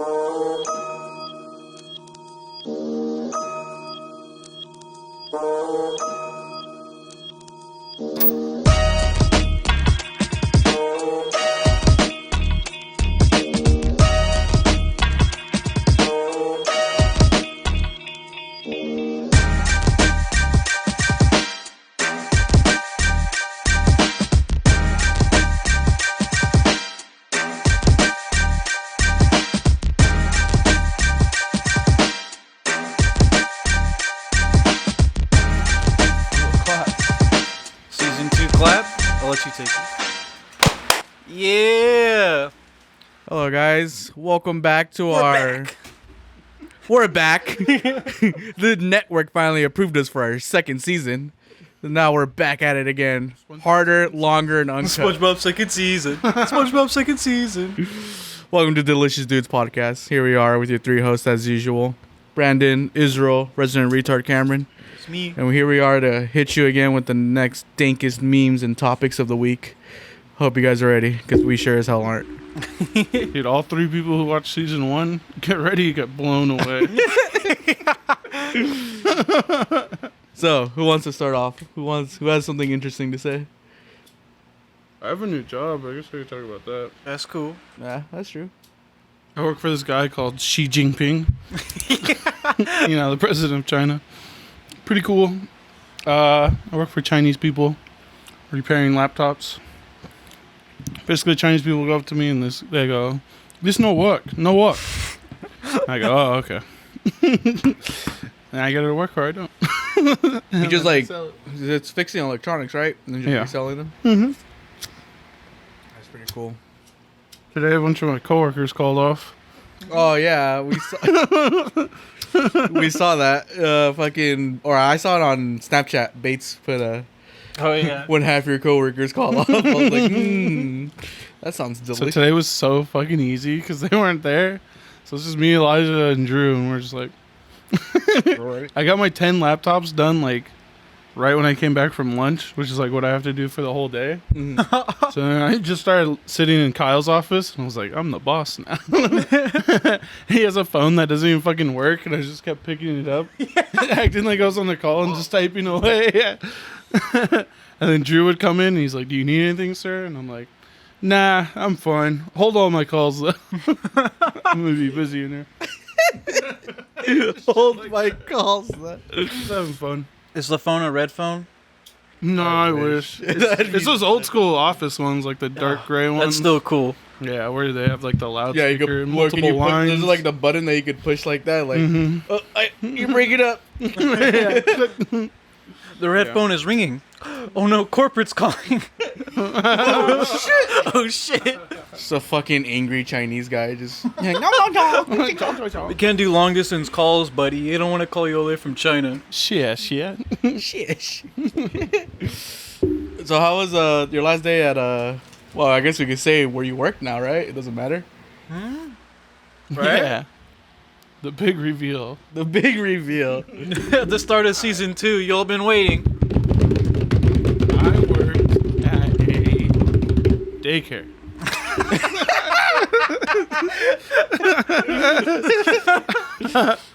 Hello guys, welcome back to We're back. The network finally approved us for our second season. And now we're back at it again. Harder, longer, and uncut. SpongeBob second season. SpongeBob second season. Welcome to Delicious Dudes Podcast. Here we are with your three hosts as usual. Brandon, Israel, resident retard Cameron. It's me. And here we are to hit you again with the next dankest memes and topics of the week. Hope you guys are ready, because we sure as hell aren't. Dude, all three people who watched season 1, get ready, you get blown away. So, who wants to start off? Who has something interesting to say? I have a new job. I guess we could talk about that. That's cool. Yeah, that's true. I work for this guy called Xi Jinping. You know, the president of China. Pretty cool. I work for Chinese people repairing laptops. Basically, Chinese people go up to me and they go, "This no work. I go, "Oh, okay." And I get it to work or I don't. You just it's fixing electronics, right? And then just reselling them? Mm-hmm. That's pretty cool. Today, a bunch of my coworkers called off. Oh, yeah. We saw that. I saw it on Snapchat. Bates put Oh, yeah. when half your coworkers call off. I was like, that sounds delicious. So today was so fucking easy because they weren't there. So it's just me, Elijah, and Drew, and we're just like... I got my 10 laptops done, like, right when I came back from lunch, which is, like, what I have to do for the whole day. Mm. So then I just started sitting in Kyle's office, and I was like, I'm the boss now. He has a phone that doesn't even fucking work, and I just kept picking it up, acting like I was on the call and just typing away. And then Drew would come in, and he's like, do you need anything, sir? And I'm like, nah, I'm fine. Hold all my calls, though. I'm going to be busy in there. Hold my calls. Just having fun. Is the phone a red phone? No, I wish. It's those old school office ones, like the dark gray ones. That's still cool. Yeah, where they have like the loudspeaker, Yeah, you could multiple lines. There's like the button that you could push like that. Like, you break it up. The red phone is ringing. Oh no, corporate's calling. Oh shit. Just a fucking angry Chinese guy just... We can't do long distance calls, buddy. They don't want to call you all the way from China. Shit. Shit. So how was your last day at well, I guess we could say where you work now, right? It doesn't matter. Right? Yeah. The big reveal. The big reveal. At the start of season 2, y'all been waiting. I worked at a daycare.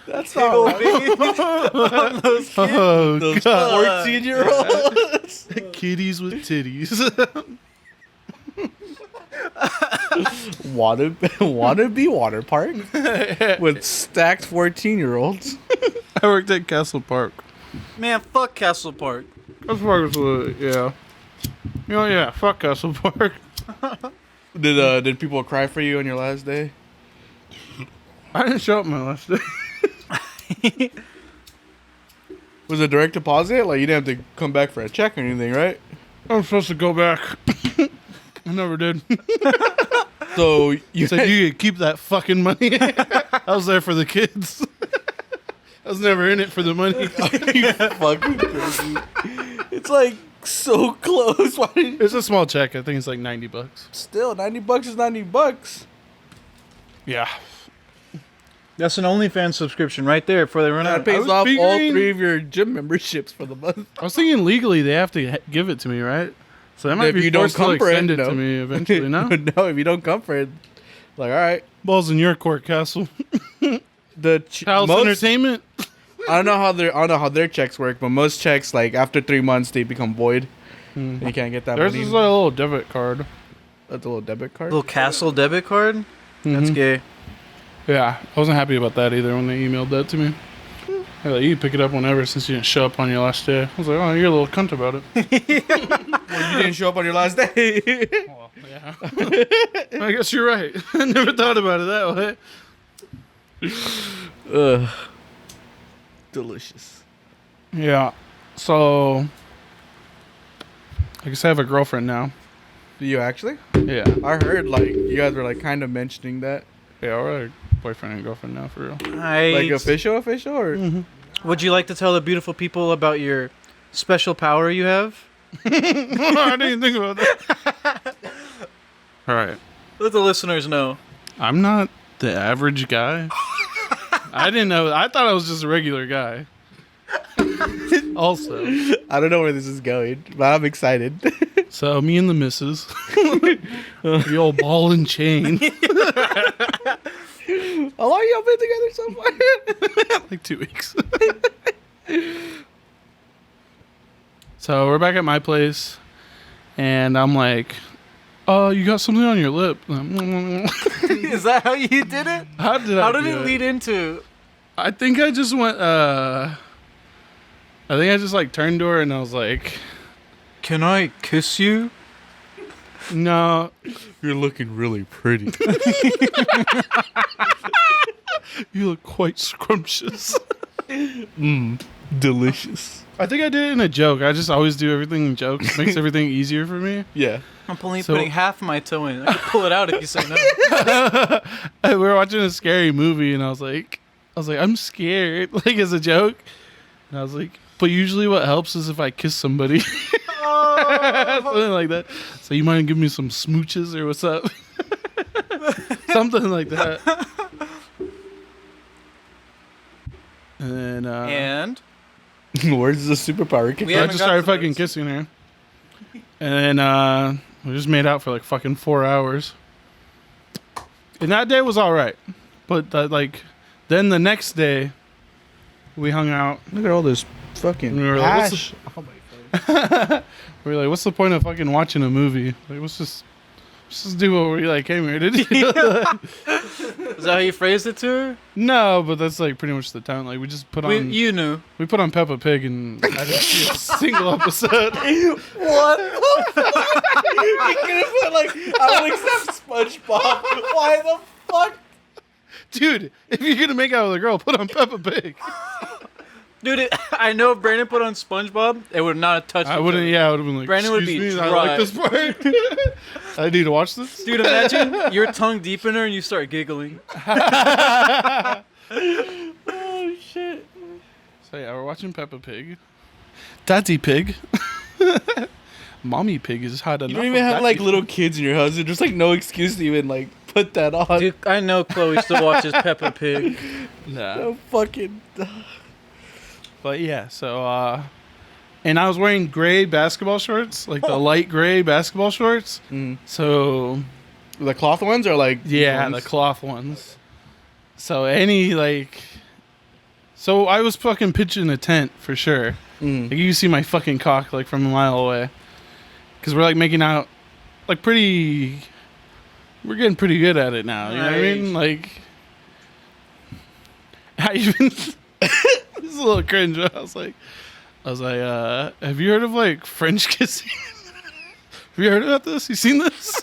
That's not right. Those kids. Oh, Those God. 14-year-olds. Kitties with titties. Wanna be Waterpark with stacked 14-year-olds. I worked at Castle Park. Man, fuck Castle Park. Castle Park was yeah. You know, yeah, fuck Castle Park. Did people cry for you on your last day? I didn't show up my last day. Was it direct deposit? Like you didn't have to come back for a check or anything, right? I was supposed to go back. I never did. So you said you could keep that fucking money. I was there for the kids. I was never in it for the money. you fucking crazy. It's like so close. Why didn't It's a small check. I think it's like $90. Still, $90 is $90. Yeah. That's an OnlyFans subscription right there before they run That out. pays off all figuring- 3 of your gym memberships for the month. I was thinking legally they have to give it to me, right? So that might If be you don't forced to come like for it, send it no. to me eventually. No. No, if you don't come for it, Like, all right, Balls in your court, Castle. House most, Entertainment. I don't know how their checks work, but most checks, like after 3 months, they become void. And you can't get that There's money. just like a little debit card. That's a little debit card. Little Castle debit card? That's gay. Yeah, I wasn't happy about that either when they emailed that to me. They're like, you can pick it up whenever since you didn't show up on your last day. I was like, oh, you're a little cunt about it. Well, you didn't show up on your last day. Well, yeah. I guess you're right. I never thought about it that way. Ugh. Delicious. Yeah. So, I guess I have a girlfriend now. Do you actually? Yeah. I heard like you guys were like kind of mentioning that. Yeah, we're like boyfriend and girlfriend now, for real. Like official or? Would you like to tell the beautiful people about your special power you have? I didn't think about that. All right. Let the listeners know. I'm not the average guy. I didn't know. I thought I was just a regular guy. Also. I don't know where this is going, but I'm excited. So, me and the missus. The old ball and chain. How long y'all been together so far? Like 2 weeks. So, we're back at my place. And I'm like, oh, you got something on your lip. Is that how you did it? How did it lead into? I think I just went, I think I just like turned to her and I was like, Can I kiss you? no. You're looking really pretty. You look quite scrumptious. Delicious. I think I did it in a joke. I just always do everything in jokes. It makes everything easier for me. Yeah. I'm only So- putting half my toe in. I could pull it out if you say no. We were watching a scary movie and I was like, I'm scared, like as a joke. And I was like, but usually what helps is if I kiss somebody. Something like that. So you mind give me some smooches or what's up? Something like that. And And Where's the superpower? We I haven't just got started to fucking this. kissing her. And then we just made out for like fucking 4 hours. And that day was alright. But then the next day we hung out. Look at all this fucking We were like, what's ash. We were like, what's the point of fucking watching a movie? Like, let's just do what we like came here to do. Is that how you phrased it to her? No, but that's like pretty much the time. Like we just put on You knew. we put on Peppa Pig and I didn't see a single episode. What? You could have put like I would accept SpongeBob. Why the fuck? Dude, if you're gonna make out with a girl, put on Peppa Pig. Dude, I know if Brandon put on SpongeBob, it would not have touched I each wouldn't. other. Yeah, I would have been like, Brandon would "Excuse be me, I like this part. I need to watch this." Dude, imagine your tongue deep in her and you start giggling. Oh shit! So yeah, we're watching Peppa Pig. Daddy Pig. Mommy Pig is hot enough. You don't even have like little kids in your house. There's just like no excuse to even like put that on. Dude, I know Chloe still watches Peppa Pig. Nah. No fucking. But yeah, so and I was wearing gray basketball shorts, like the light gray basketball shorts. So The cloth ones are like yeah, ones? the cloth ones. So so I was fucking pitching a tent for sure. Like you can see my fucking cock like from a mile away, because we're like making out, like we're getting pretty good at it now. You know what I mean? Like I even. This is a little cringe. But I was like, have you heard of like French kissing? Have you heard about this? You seen this?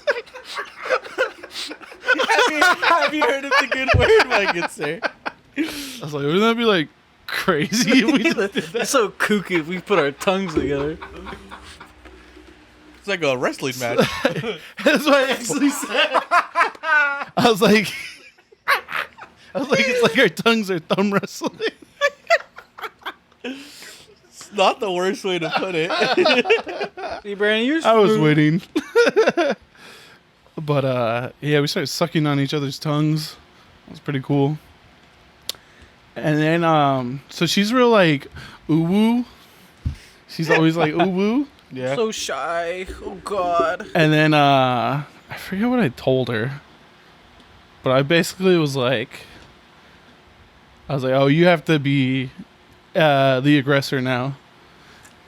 Have you heard of the good word, my good sir? I was like, wouldn't that be like crazy if we just did that? It's so kooky if we put our tongues together. It's like a wrestling match. That's what I actually said. I was like, it's like our tongues are thumb wrestling. It's not the worst way to put it. See, Brandon, you're I was smooth. waiting. But yeah, we started sucking on each other's tongues. It was pretty cool. And then so she's real like ooh woo. She's always like ooh woo. Yeah. So shy. Oh, God. And then I forget what I told her. But I basically was like, oh, you have to be the aggressor now.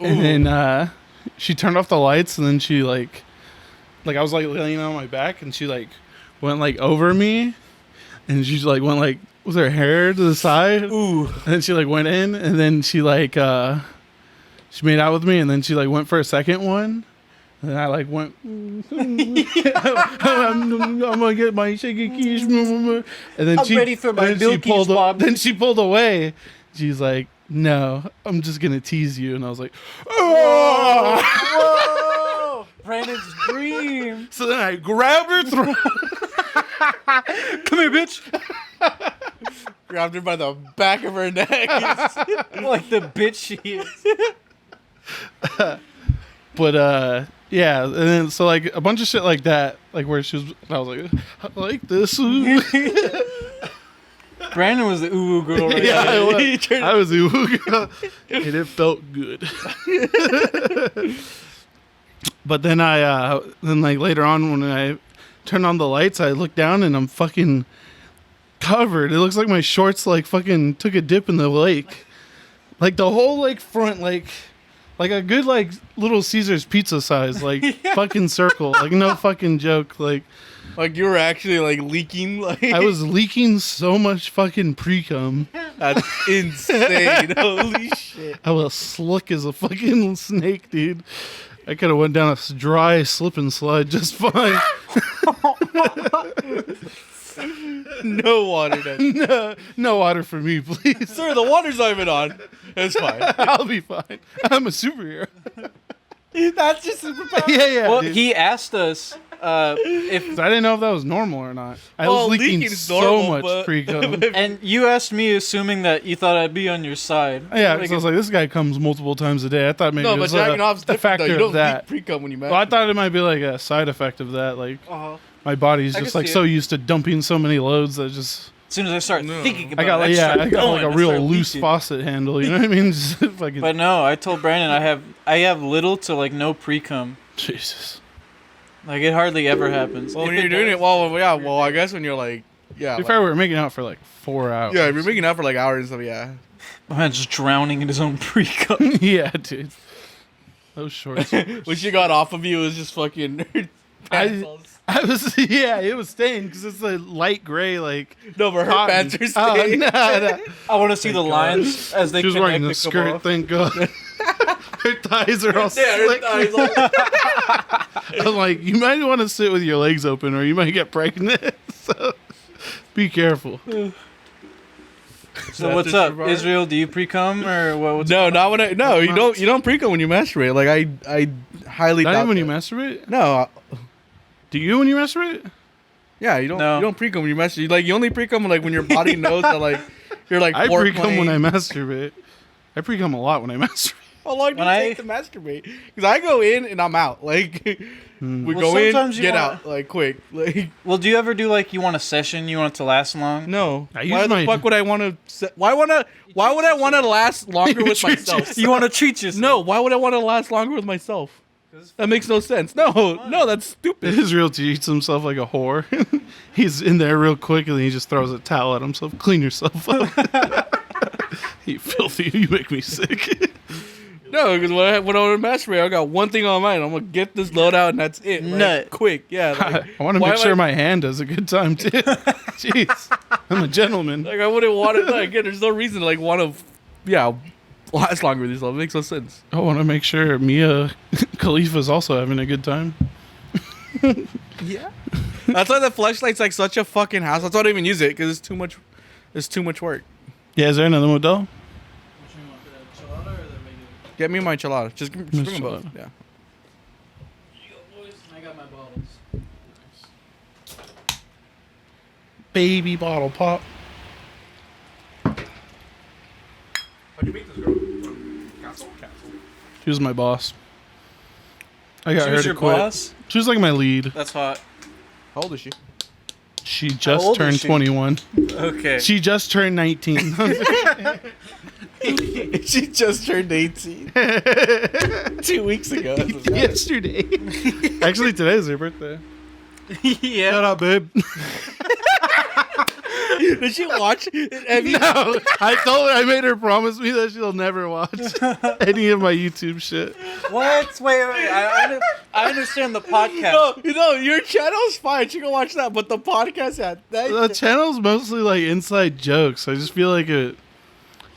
Ooh. And then she turned off the lights, and then she like I was like laying on my back, and she like went like over me, and she like went like with her hair to the side. Ooh. And then she like went in, and then she like she made out with me, and then she like went for a second one. And I like went, I'm gonna get my shaky quiche. And then I'm ready for my milk quiche, Bob. Then she pulled away. She's like, no, I'm just gonna tease you. And I was like, oh! Whoa! Brandon's dream. So then I grabbed her throat. Come here, bitch. Grabbed her by the back of her neck. Like the bitch she is. But yeah, and then so like a bunch of shit like that, like where she was, I was like, I like this. Brandon was the ooh girl right Yeah, there. I was the ooh girl, and it felt good. But then then like later on when I turned on the lights, I looked down and I'm fucking covered. It looks like my shorts like fucking took a dip in the lake, like the whole like front like a good like Little Caesars pizza size like fucking circle, like no fucking joke, like you were actually like leaking. Like I was leaking so much fucking pre-cum. That's insane. Holy shit. I was slick as a fucking snake, dude. I could have went down a dry slip and slide just fine. No water then. No water for me, please. Sir, the water's not even on. It's fine. I'll be fine. I'm a superhero. That's just superpower. Yeah. Well, dude. he asked us if, So I didn't know if that was normal or not. I was leaking leaking's so normal, much but- pre-cum. and you asked me, assuming that you thought I'd be on your side. Yeah, Like, so I was like, this guy comes multiple times a day. I thought maybe No, it but was jacking off's a different factor though. You don't of that. leak pre-cum when you masturbate. Well, I thought it might be like a side effect of that. Like my body's I just can like see so it. used to dumping so many loads that just as soon as I start thinking about I got it, like just start I got like going, a I real start loose leaking. faucet handle. You know what I mean? Just fucking But no, I told Brandon I have little to like no pre-cum. Jesus. Like it hardly ever happens. Well, If when you're doing does- it, well, I guess when you're like, yeah. If I were making out for like 4 hours. Yeah, if you're making out for like hours and stuff, yeah. my man's just drowning in his own pre-cum. Yeah, dude. Those shorts. When she got off of you, it was just fucking. I was it was stained because it's a light gray like. No, but her cotton. pants are Oh, stained. no. I want to see the lines as they She was connect wearing the the skirt. cabal. Thank God. Her thighs are all Yeah, her slick. thighs all- I'm like, you might want to sit with your legs open, or you might get pregnant. So, be careful. So what's up, Israel? Do you pre-cum or what? What's No, not when I. No, you don't pre-cum when you masturbate. Like I highly Not doubt even when you that. masturbate. No, Do you when you masturbate? yeah, you don't. No. You don't pre-cum when you masturbate. Like you only pre-cum like when your body knows that like you're like. I pre-cum when I foreplay. masturbate. I pre-cum a lot when I masturbate. How long do you When take to masturbate? Because I go in and I'm out. Like we Well, go in, sometimes you get wanna- out, like quick. Like Well, do you ever do like you want a session? You want it to last long? no. I use Why the my- fuck would I want to? Why would I want to last longer You with treat myself? You want to treat yourself? No, why would I want to last longer with myself? That makes no sense. No, that's stupid. Israel treats himself like a whore. He's in there real quick and then he just throws a towel at himself. Clean yourself up. You filthy. You make me sick. No, because when I want to masturbate, I got one thing on mind. I'm gonna get this load out and that's it. Like, Nut. quick, yeah. Like, I want to why make am sure I- my hand does a good time too. Jeez, I'm a gentleman. Like I wouldn't want it. Like again, there's no reason to like want to, last longer with yourself. It makes no sense. I want to make sure Mia Khalifa's also having a good time. Yeah. That's why the fleshlight's like such a fucking hassle. That's why I don't even use it because it's too much. It's too much work. Yeah, is there another model? Get me my enchilada. Just bring them both. Enchilada. Yeah. I got my bottles. Baby bottle pop. How'd you meet this girl? Castle. She was my boss. I got She her was to your quit. boss? She was like my lead. That's hot. How old is she? She old just is turned she? 21. Okay. She just turned 19. She just turned 18. 2 weeks ago. Yesterday. Actually, today is her birthday. yeah. Shut up, babe. Did she watch? Have you, No, I told her, I made her promise me that she'll never watch any of my YouTube shit. What? Wait. I understand the podcast. No, your channel's fine. She can watch that, but the podcast, The channel's mostly like inside jokes. I just feel like it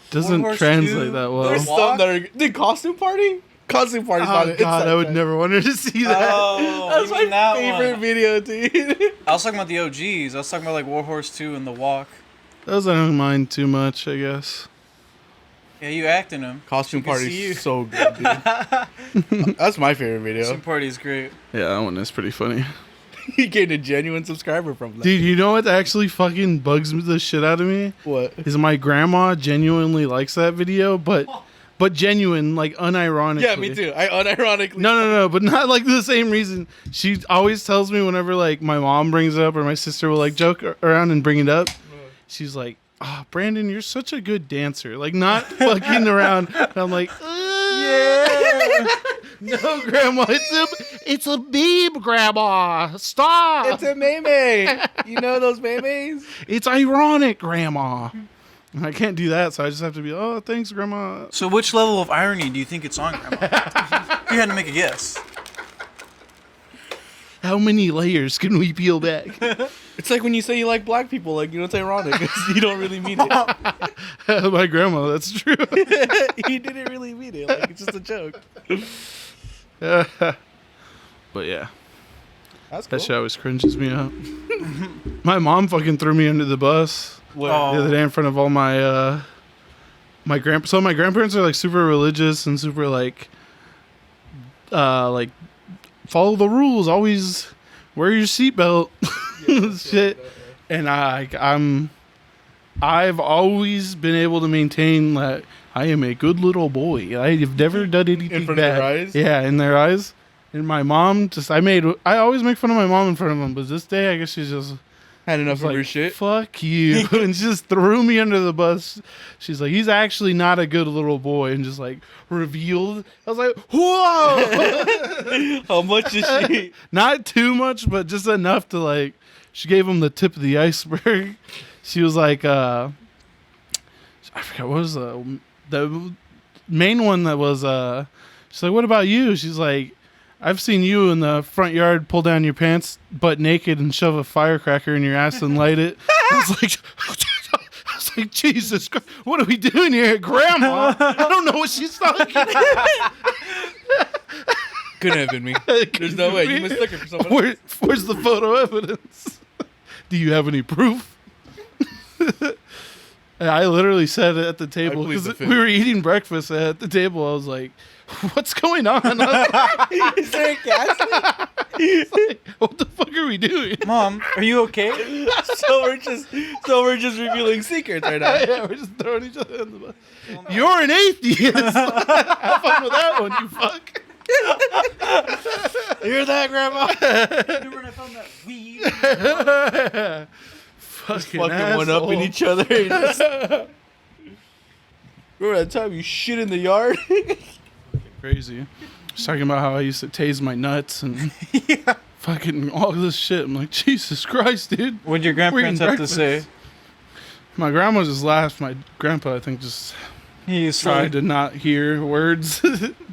doesn't Horse translate Two. that well. There's some that are. Dude, Costume Party? Costume Party's not Oh it. god, I would never want her to see that. Oh, That's you my mean that favorite one. video, dude. I was talking about the OGs. I was talking about like Warhorse 2 and The Walk. Those I don't mind too much, I guess. Yeah, you act in them. Costume can see Party's you. so good, dude. That's my favorite video. Costume Party is great. Yeah, that one is pretty funny. He gained a genuine subscriber from that. Dude, you know what actually fucking bugs the shit out of me? What? Is my grandma genuinely likes that video, but genuine, like unironically. Yeah, me too. I unironically. No, but not like the same reason. She always tells me whenever like my mom brings it up or my sister will like joke around and bring it up. She's like, "Oh, Brandon, you're such a good dancer." Like not fucking around. And I'm like, yeah. No, grandma, it's a beeb, grandma. Stop. It's a meme. You know those memes? It's ironic, grandma. And I can't do that, so I just have to be, oh, thanks, grandma. So which level of irony do you think it's on, Grandma? If you had to make a guess. How many layers can we peel back? It's like when you say you like black people, like, you know, it's ironic. You don't really mean it. My grandma, that's true. You didn't really mean it. Like, it's just a joke. But yeah, That's cool. that shit always cringes me up. My mom fucking threw me under the bus What? the other day in front of all my my grandpa. So my grandparents are like super religious and super like follow the rules, always wear your seatbelt, shit. And I've always been able to maintain that I am a good little boy. I have never done anything In front bad. of their eyes? Yeah, in their eyes. And my mom I always make fun of my mom in front of them, but this day I guess she's just Had enough of like, her shit. fuck you. And she just threw me under the bus. She's like, he's actually not a good little boy. And just like revealed. I was like, whoa. How much is she? Not too much, but just enough to like, she gave him the tip of the iceberg. She was like, I forgot, what was the main one that was, she's like, what about you? She's like, I've seen you in the front yard pull down your pants butt naked and shove a firecracker in your ass and light it. I was like, Jesus Christ, what are we doing here, Grandma? I don't know what she's talking about. Couldn't have been me. There's no way. You mistook her for someone else. Where's the photo evidence? Do you have any proof? And I literally said it at the table plead the because fifth. we were eating breakfast at the table. I was like, "What's going on?" Is there a gas leak? Like, what the fuck are we doing? Mom, are you okay? So we're just revealing secrets right now. Yeah, we're just throwing each other in the bus. You're an atheist. Have fun with that one, you fuck. Hear that, Grandma? Remember when I found that weed? Fucking Fucking one up in asshole. each other. Remember that time you shit in the yard? Crazy. Just talking about how I used to tase my nuts and fucking all this shit. I'm like, Jesus Christ, dude. What'd your grandparents We're have eating to say? My grandma just laughed. My grandpa, I think, just He's tried to not hear words.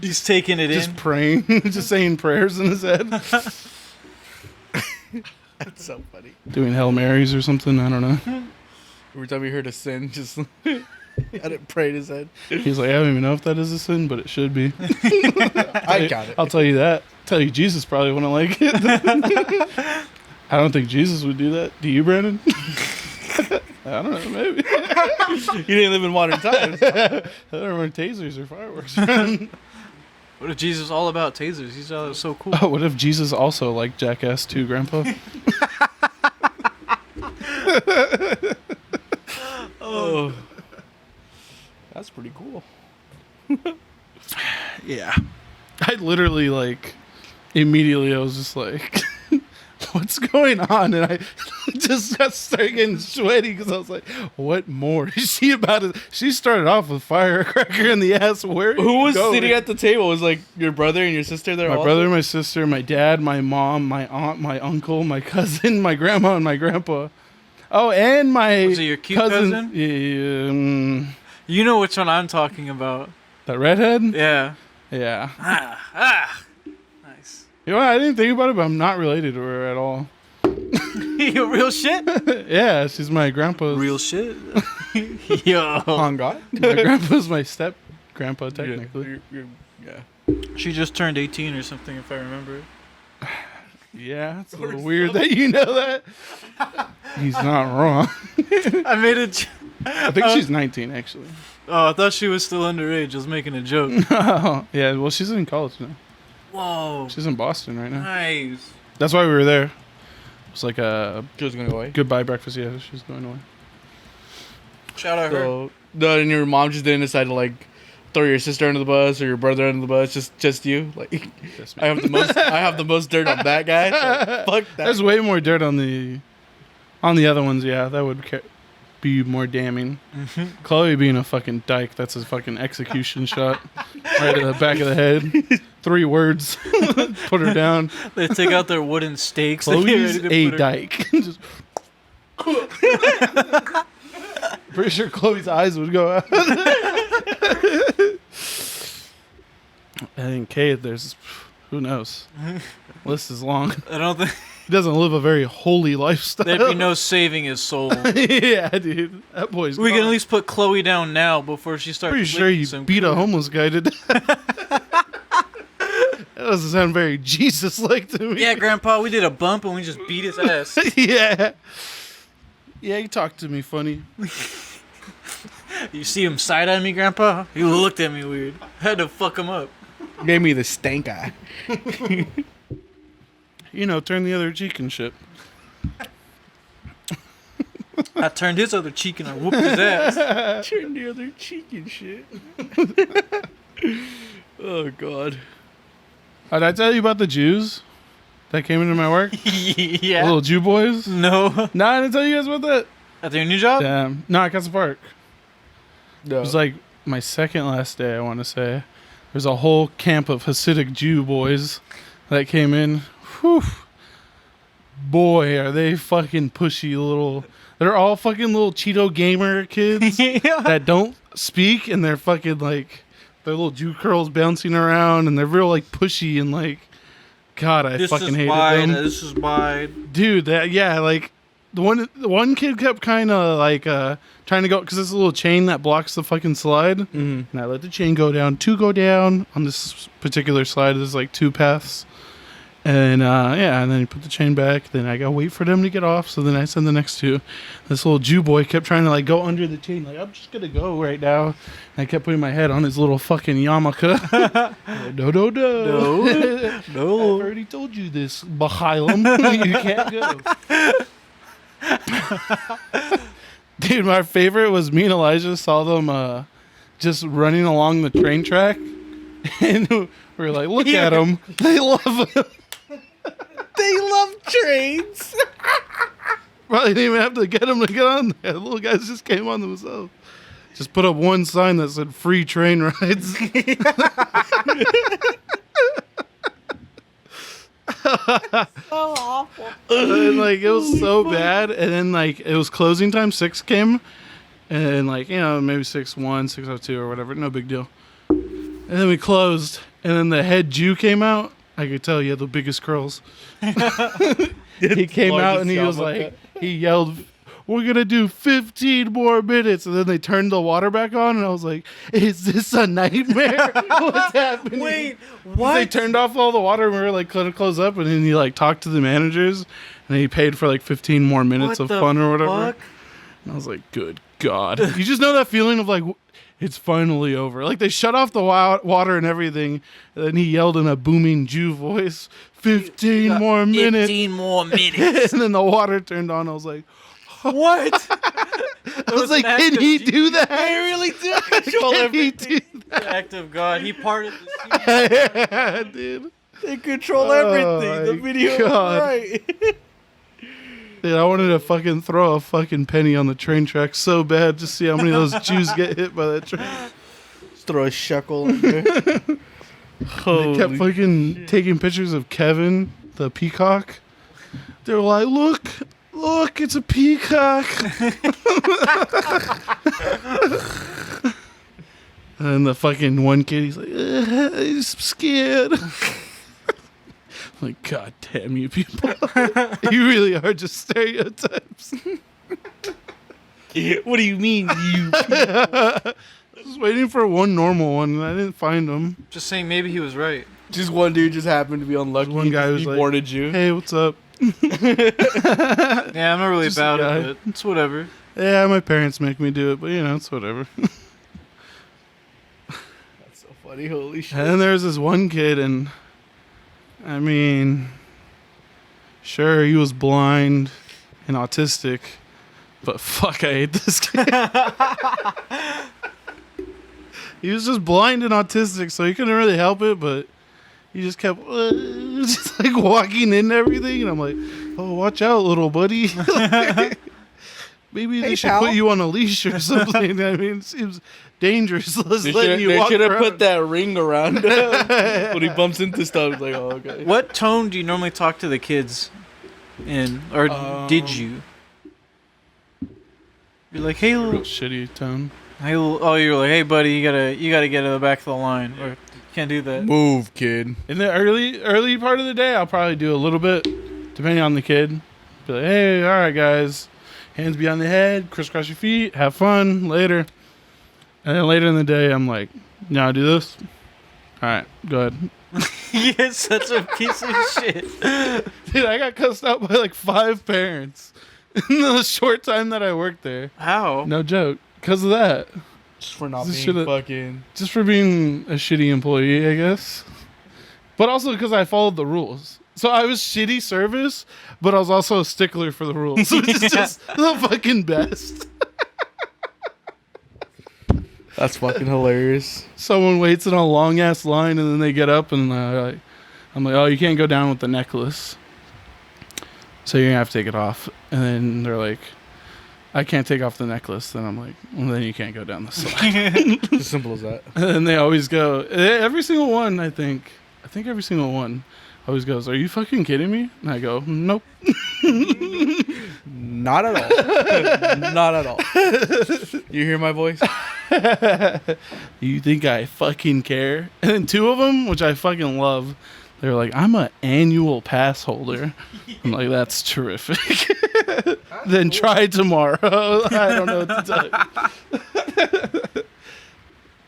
He's taking it Just in. praying, just saying prayers in his head. That's so funny. Doing Hail Marys or something. I don't know. Every time he heard a sin, just had it pray in his head. He's like, I don't even know if that is a sin, but it should be. I got it. I'll tell you that. Tell you Jesus probably wouldn't like it. I don't think Jesus would do that. Do you, Brandon? I don't know, maybe. You didn't live in modern times. I don't remember tasers or fireworks. What if Jesus was all about tasers? He's so cool. Oh, what if Jesus also liked Jackass too, Grandpa? Oh, that's pretty cool. Yeah. I literally, like, immediately I was just like, what's going on? And I just started getting sweaty because I was like, what more is she about to... She started off with firecracker in the ass. Where Who was sitting at the table? Was like your brother and your sister there? My also? brother, my sister, my dad, my mom, my aunt, my uncle, my cousin, my grandma, and my grandpa. Oh, and my Was it your cute cousin? Yeah, You know which one I'm talking about. the redhead? Yeah. Yeah. Nice. You know, I didn't think about it, but I'm not related to her at all. Real shit? Yeah, she's my grandpa's. Real shit? Yo. On God? My grandpa's my step grandpa, technically. Yeah. She just turned 18 or something, if I remember. Yeah, it's a little weird that you know that. He's not wrong. I made it. I think she's 19, actually. Oh, I thought she was still underage. I was making a joke. Oh, yeah, well, she's in college now. Whoa. She's in Boston right now. Nice. That's why we were there. It's like a She was going to go away. goodbye breakfast. Yeah, she's going away. Shout out her. So, no, and your mom just didn't decide to, like, throw your sister under the bus or your brother under the bus, just you. Like, That's me. I have the most dirt on that guy. So fuck that. There's way more dirt on the other ones. Yeah, that would be more damning. Chloe being a fucking dyke. That's a fucking execution shot right in the back of the head. 3 words. Put her down. They take out their wooden stakes. They get Chloe's ready to a put her- dyke. Just pretty sure Chloe's eyes would go out. And in Kate, there's who knows. List is long. I don't think He doesn't live a very holy lifestyle. there'd be no saving his soul. Yeah, dude. That boy's We can gone. at least put Chloe down now before she starts. Pretty sure you some beat a cool- homeless guy to death. That doesn't sound very Jesus-like to me. Yeah, Grandpa, we did a bump and we just beat his ass. Yeah. Yeah, you talk to me funny. You see him side-eye me, Grandpa? He looked at me weird. I had to fuck him up. Gave me the stank eye. You know, turn the other cheek and shit. I turned his other cheek and I whooped his ass. Turn the other cheek and shit. Oh, God. Did I tell you about the Jews that came into my work? Yeah. Little Jew boys? No. No, I didn't tell you guys about that. At their new job? Damn. No, at Castle Park. No. It was like my second last day, I want to say. There's a whole camp of Hasidic Jew boys that came in. Whew. Boy, are they fucking pushy little... They're all fucking little Cheeto gamer kids Yeah. that don't speak, and they're fucking like... Their little Jew curls bouncing around, and they're real like pushy and like... God, I This fucking is hated wide. them. This is wide. Dude, that yeah, like the one kid kept kind of like trying to go because there's a little chain that blocks the fucking slide, and I let the chain go down. 2 go down on this particular slide. There's like 2 paths, and yeah, and then you put the chain back. Then I gotta wait for them to get off. So then I send the next 2. This little Jew boy kept trying to like go under the chain. Like I'm just gonna go right now. And I kept putting my head on his little fucking yarmulke. No. No. I've already told you this, Bachilum. You can't go. Dude, my favorite was me and Elijah saw them just running along the train track. And we were like, look at them. They love them. They love trains. Probably didn't even have to get them to get on there. The little guys just came on themselves. Just put up one sign that said free train rides. So awful. And like it was so bad, and then like it was closing time. 6 came, and like maybe 6:01, 6:02 or whatever. No big deal. And then we closed, and then the head Jew came out. I could tell he had the biggest curls. He came out and he was like, he yelled, "We're gonna do 15 more minutes," and then they turned the water back on, and I was like, "Is this a nightmare? What's happening?" Wait, They what? turned off all the water, and we were like, gonna close up, and then he like talked to the managers, and he paid for like 15 more minutes What of the fun or whatever. fuck? And I was like, good God. You just know that feeling of like, it's finally over. Like they shut off the water and everything, and then he yelled in a booming Jew voice, 15 more minutes. 15 more minutes. And then the water turned on. I was like, What? I was like, can he do that? I really do control Can he everything. do The act of God. He parted the sea. that? Dude. They control Oh everything. The my video God. is right. Dude, I wanted to fucking throw a fucking penny on the train track so bad to see how many of those Jews get hit by that train. Just throw a shekel in there. They kept fucking taking pictures of Kevin, the peacock. They were like, look Look, it's a peacock. And the fucking one kid, he's like, I'm scared. I'm like, God damn you people. You really are just stereotypes. What do you mean, you? I was waiting for one normal one, and I didn't find him. Just saying, maybe he was right. Just one dude just happened to be unlucky. One guy was he like, boarded you. Hey, what's up? Yeah, I'm not really Just about a guy. it, but it's whatever. Yeah, my parents make me do it, but it's whatever. That's so funny. Holy shit. And then there's this one kid, and I mean, sure, he was blind and autistic, but fuck, I hate this kid. He was just blind and autistic, so he couldn't really help it, but he just kept just like walking into everything, and I'm like, oh, watch out, little buddy. Maybe they should put you on a leash or something. I mean, it seems dangerous. Let's let you walk They should have around. put that ring around him when he bumps into stuff. It's like, oh, okay. What tone do you normally talk to the kids in, or did you? You're like, hey, Real little, shitty tone. hey, little, oh, you're like, hey, buddy, you gotta get to the back of the line, or you can't do that. Move, kid. In the early part of the day, I'll probably do a little bit, depending on the kid. Be like, hey, all right, guys. Hands behind the head, crisscross your feet, have fun, later. And then later in the day, I'm like, now do this. All right, go ahead. You're such a piece of shit. Dude, I got cussed out by like 5 parents in the short time that I worked there. How? No joke. Because of that. Just for not This being should've- fucking. Just for being a shitty employee, I guess. But also because I followed the rules. So I was shitty service, but I was also a stickler for the rules, which is just the fucking best. That's fucking hilarious. Someone waits in a long ass line, and then they get up, and I'm like, oh, you can't go down with the necklace, so you're gonna have to take it off. And then they're like, I can't take off the necklace. Then I'm like, well, then you can't go down this line. As simple as that. And then they always go, every single one, I think every single one always goes, are you fucking kidding me? And I go, nope. Not at all. Not at all. You hear my voice? You think I fucking care? And then 2 of them, which I fucking love, they're like, I'm an annual pass holder. I'm like, that's terrific. Then try tomorrow. I don't know what to tell you.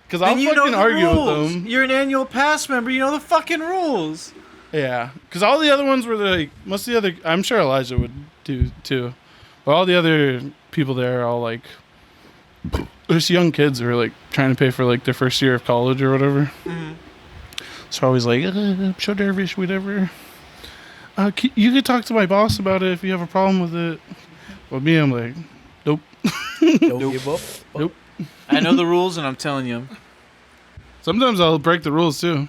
Because I'll Then you know fucking the argue rules. with them. You're an annual pass member. You know the fucking rules. Yeah. Because all the other ones were like, most of the other, I'm sure Elijah would do too. But all the other people there are all like, there's young kids who are like trying to pay for like their first year of college or whatever. Mm-hmm. So always like, I'm so nervous, whatever. You could talk to my boss about it if you have a problem with it. With me, I'm like, nope. Don't give up. Nope. I know the rules, and I'm telling you. Sometimes I'll break the rules too.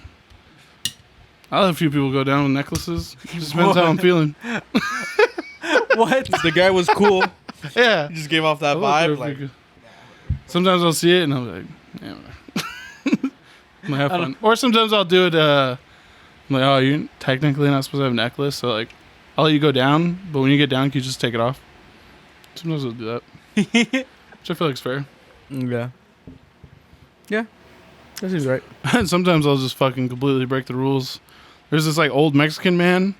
I'll have a few people go down with necklaces. Just depends how I'm feeling. What? The guy was cool. Yeah. He just gave off that I vibe. look Like, good. Sometimes I'll see it and I'm like, yeah, whatever. I'm gonna have fun. Or sometimes I'll do it. I'm like, oh, you're technically not supposed to have a necklace, so like, I'll let you go down, but when you get down, can you just take it off? Sometimes I'll do that, which I feel like is fair. yeah. Yeah. That seems right. And sometimes I'll just fucking completely break the rules. There's this like old Mexican man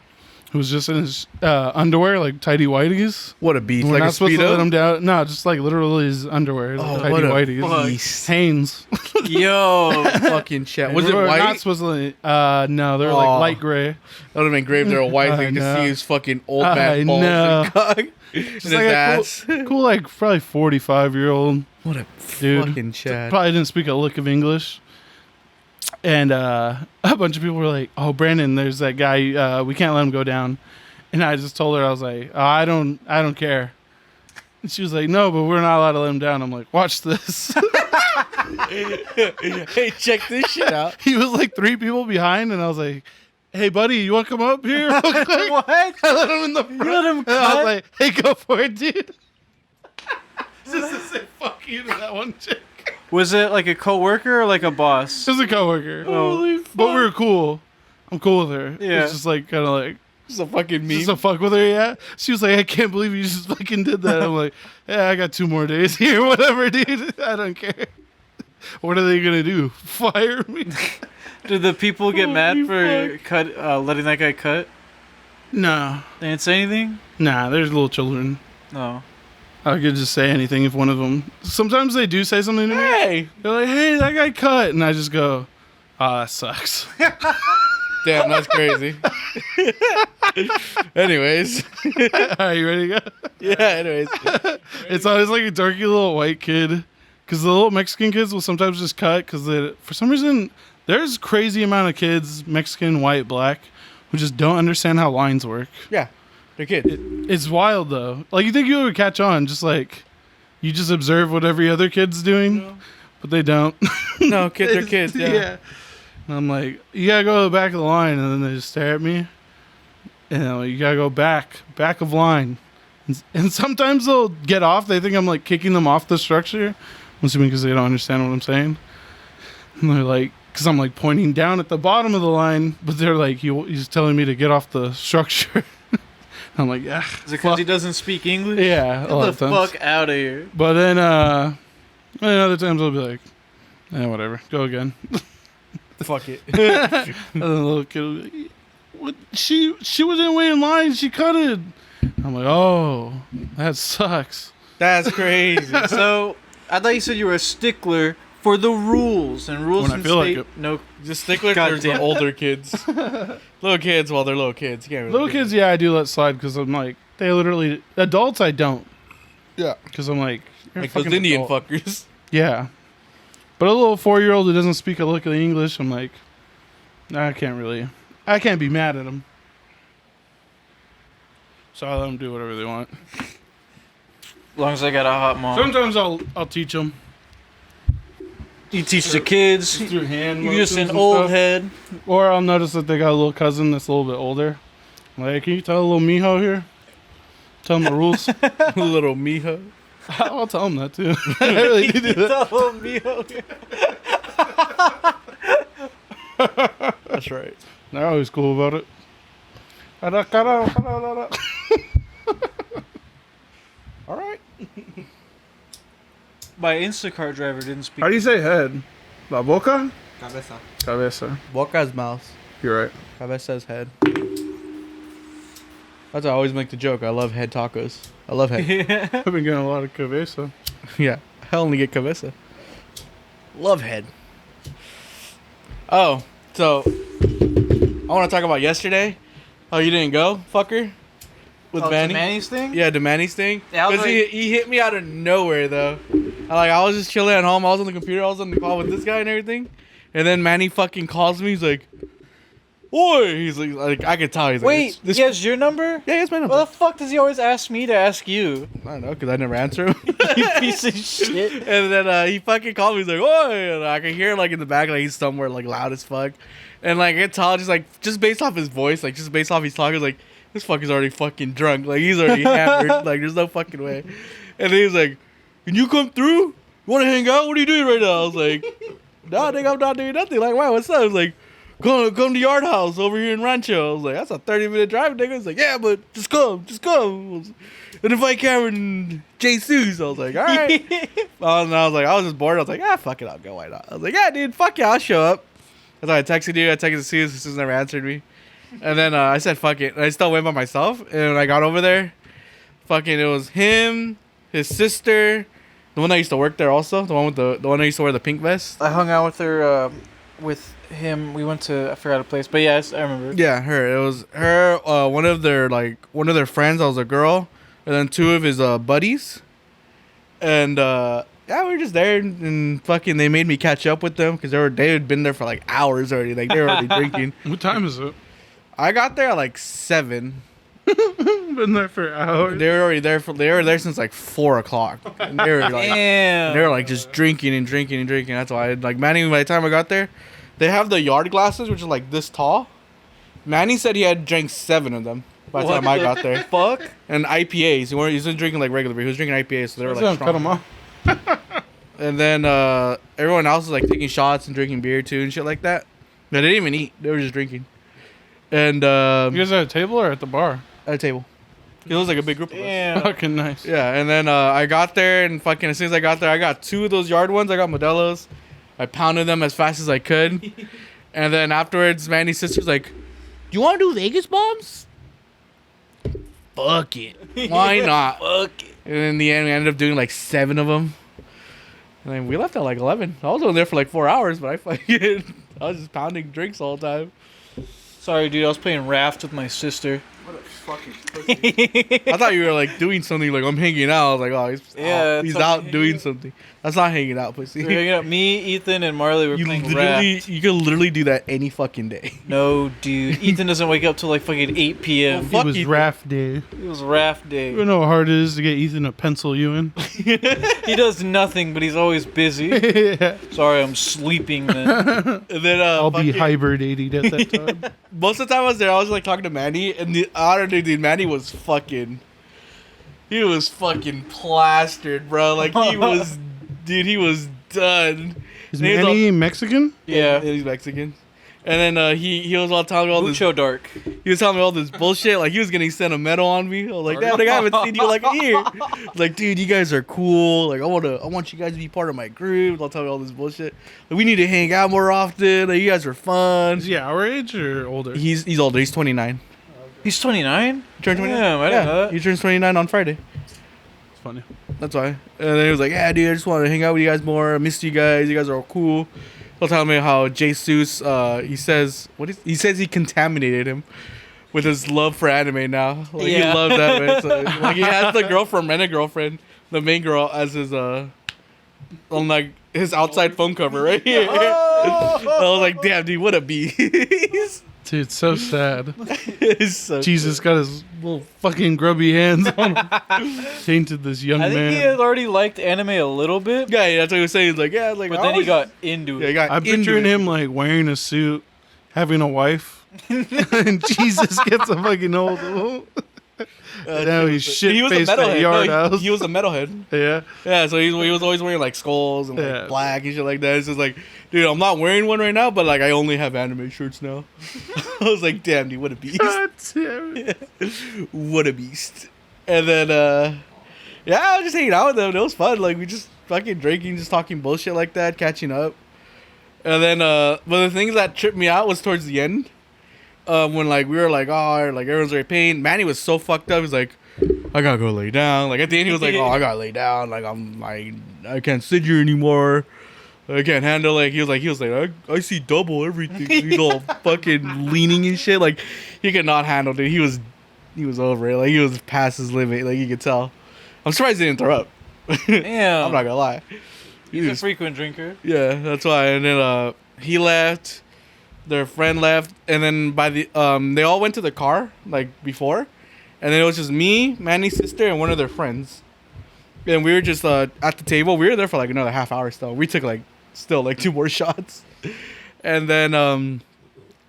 who was just in his underwear, like tighty whities. What a beast. We're Like a not supposed to let him speedo. down. No, just like literally his underwear, Oh, tighty what a whities. beast. Hanes. Yo. Fucking shit. Was it We're white? Not supposed to. No, they're Aw. like light gray. That would have been great if they were white. So you I could know. see his fucking old I man balls know. and cock. And Just his like ass. cool, like probably 45-year-old What a dude. fucking Chad. Probably didn't speak a lick of English. And a bunch of people were like, "Oh, Brandon, there's that guy. We can't let him go down." And I just told her, I was like, oh, I don't care. And she was like, no, but we're not allowed to let him down. I'm like, watch this. Hey, check this shit out. He was like 3 people behind, and I was like, hey, buddy, you want to come up here? Real quick? What? I let him in the front. let him and I was cut? like, hey, go for it, dude. Just to say fuck you to that one chick. Was it like a coworker or like a boss? Just a coworker. Holy But we were cool. I'm cool with her. Yeah. It's just like kind of like, Just a fucking meme. Just to fuck with her, yeah. She was like, I can't believe you just fucking did that. I'm like, yeah, I got 2 more days here, whatever, dude. I don't care. What are they gonna do? Fire me? Did the people get mad for fuck. letting that guy cut? No. They didn't say anything? Nah, there's little children. No. I could just say anything if one of them. Sometimes they do say something to me. Hey, They're like, hey, that guy cut. And I just go, oh, that sucks. damn, that's crazy. Anyways, Are you ready to go? yeah. Anyways, It's always like a dorky little white kid. Because the little Mexican kids will sometimes just cut. Because for some reason, there's crazy amount of kids, Mexican, white, black, who just don't understand how lines work. yeah, they're kids. It's wild, though. Like, you think you would catch on. Just like, you just observe what every other kid's doing. But they don't. No, kids are kids. Yeah. And I'm like, you gotta go to the back of the line, and then they just stare at me. And I'm like, you gotta go back of line. And sometimes they'll get off. They think I'm like kicking them off the structure. I'm assuming because they don't understand what I'm saying. And they're like, because I'm like pointing down at the bottom of the line, but they're like, he's telling me to get off the structure. I'm like, yeah. Is it because he doesn't speak English? Yeah, Get a lot the of times. fuck out of here. But then other times I'll be like, whatever, go again. Fuck it. And then the little kid will be like, what? She wasn't waiting in line. She cut it. I'm like, oh, that sucks. That's crazy. So, I thought you said you were a stickler for the rules. And rules When I in feel like state... it. No. Just stickler God for damn. the older kids. Little kids, while they're little kids. You can't really Little do kids, yeah, I do let slide because I'm like, they literally. Adults, I don't. Yeah. Because I'm like, you're a like those fucking Indian adult. fuckers. Yeah. But a little 4-year-old who doesn't speak a lick of English, I'm like, I can't be mad at them. So I let them do whatever they want. As long as I got a hot mom. Sometimes I'll teach them. You teach the kids. Through hand You're just motions an and old stuff. head. Or I'll notice that they got a little cousin that's a little bit older. I'm like, can you tell a little mijo here? Tell him the rules. Little mijo. I'll tell him that too. I really do that. Tell me, okay. That's right. They're always cool about it. All right. My Instacart driver didn't speak. How do you say head? La boca? Cabeza. Cabeza. Boca's mouth. You're right. Cabeza's head. That's why I always make the joke. I love head tacos. I love head. Yeah. I've been getting a lot of cabeza. Yeah. I only get cabeza. Love head. Oh, so I want to talk about yesterday. Oh, you didn't go, fucker? With Manny? Manny's thing? Yeah, the Manny's thing. Yeah, I was Because he hit me out of nowhere, though. I was just chilling at home. I was on the computer. I was on the call with this guy and everything. And then Manny fucking calls me. He's like, "Oi!" He's like I could tell. He's Wait, like, he has your number? Yeah, it's my number. Why the fuck does he always ask me to ask you? I don't know, because I never answer him. You piece of shit. And then he fucking called me. He's like, "Oi!" And I can hear like in the back, like he's somewhere like loud as fuck. And like I can tell, just based off his voice, like just based off he's talking, like this fucker's already fucking drunk. Like he's already hammered. Like there's no fucking way. And then he was like, "Can you come through? You want to hang out? What are you doing right now?" I was like, "Nah, nigga, I'm not doing nothing." Like, "Wow, what's up?" I was like, Come to Yard House over here in Rancho. I was like, "That's a 30-minute drive, nigga." He's like, "Yeah, but just come. And invite Cameron and Jesus." I was like, "All right." And I was just bored. I was like, fuck it, I'll go. Why not? I was like, "Yeah, dude, fuck yeah, I'll show up." That's why I texted you. I texted Suze. Suze never answered me. And then I said, "Fuck it." And I still went by myself. And when I got over there, fucking, it was him, his sister, the one that used to work there also, the one with the one that used to wear the pink vest. I hung out with her, with him. We went to, I forgot a place, but yes, I remember. Yeah, her. It was her. One of their friends. That was a girl, and then 2 of his buddies. And yeah, we were just there, and fucking, they made me catch up with them because they had been there for like hours already. Like they were already drinking. What time is it? I got there at like 7. Been there for hours. They were already there they were there since like 4 o'clock. And they were like, Damn. they were like just drinking and drinking and drinking. That's why Manny, by the time I got there, they have the yard glasses, which are like this tall. Manny said he had drank 7 of them by the time I got there. Fuck. And IPAs. He wasn't drinking like regular beer. He was drinking IPAs, so they were like Cut them strong. off. And then everyone else was like taking shots and drinking beer too and shit like that. But they didn't even eat. They were just drinking. And You guys at a table or at the bar? at a table. It was like a big group of us. Damn. Fucking nice. Yeah, and then I got there, and fucking as soon as I got there, I got 2 of those yard ones. I got Modelo's. I pounded them as fast as I could. And then afterwards, Manny's sister's like, "You want to do Vegas bombs?" Fuck it. Why not? Fuck it. And in the end, we ended up doing like 7 of them. And then we left at like 11. I was only there for like 4 hours, but I was just pounding drinks all the time. Sorry, dude. I was playing Raft with my sister. What a fucking pussy. I thought you were like doing something, like I'm hanging out. I was like, oh, he's out doing something. That's not hanging out, pussy. We were hanging out. Me, Ethan, and Marley were playing Raft. You can literally do that any fucking day. No, dude. Ethan doesn't wake up till like fucking 8 p.m. It was Ethan. raft day. It was Raft day. You know how hard it is to get Ethan to pencil you in? He does nothing, but he's always busy. Yeah. Sorry, I'm sleeping then. And then I'll be fucking- hibernating at that time. Most of the time I was there, I was like talking to Manny, and I don't know, dude, Manny was fucking. He was fucking plastered, bro. Like he was, dude, he was done. Is And he was Manny Mexican? Yeah. he's Mexican. And then he was all telling me all this. Mucho dark. He was telling me all this bullshit. Like he was getting sentimental on me. I was like, damn, like, I haven't seen you like a year. Like, dude, you guys are cool. Like I want you guys to be part of my group. They'll tell me all this bullshit. Like, we need to hang out more often. Like, you guys are fun. Is he our age or older? He's older. He's 29. He's 29? He turned 29. Damn, I didn't know that. He turns 29 on Friday. It's funny. That's why. And then he was like, yeah, dude, I just want to hang out with you guys more. I missed you guys. You guys are all cool. He'll tell me how Jesus, he says he contaminated him with his love for anime now. Like, he Yeah. loves that, man. So, like, he has the girlfriend, and a girlfriend, the main girl, as his, on, like, his outside phone cover right here. I was like, damn, dude, what a beast. Dude, it's so sad. It's so Jesus got his little fucking grubby hands on him. Tainted this young I think man. he had already liked anime a little bit, yeah, that's what he was saying. He's like, yeah, like, but then he got into yeah, he it. got I'm into picturing it. him like wearing a suit, having a wife, and Jesus gets a fucking old. Now he's He was a shit-faced at metalhead. Yard No, House. he was a metalhead. Yeah. Yeah, so he was always wearing like skulls and like Yeah. black and shit like that. It's just like, dude, I'm not wearing one right now, but like I only have anime shirts now. I was like, damn, dude, what a beast. God damn it. What a beast. And then yeah, I was just hanging out with them. It was fun. Like we just fucking drinking, just talking bullshit like that, catching up. And then but the things that tripped me out was towards the end. When like we were like, oh, like everyone's already paying. Manny was so fucked up. He's like, I gotta go lay down. Like at the end, he was like, oh, I gotta lay down. Like I'm like, I can't sit here anymore. I can't handle. Like he was like, I see double everything. He's all fucking leaning and shit. Like he could not handle it. He was over it. Like he was past his limit. Like you could tell. I'm surprised he didn't throw up. Damn. I'm not gonna lie. He He's a was- frequent drinker. yeah, that's why. And then he left. Their friend left, and then by the they all went to the car like before, and then it was just me, Manny's sister, and one of their friends. And we were just at the table. We were there for like another half hour still. We took like 2 more shots, and then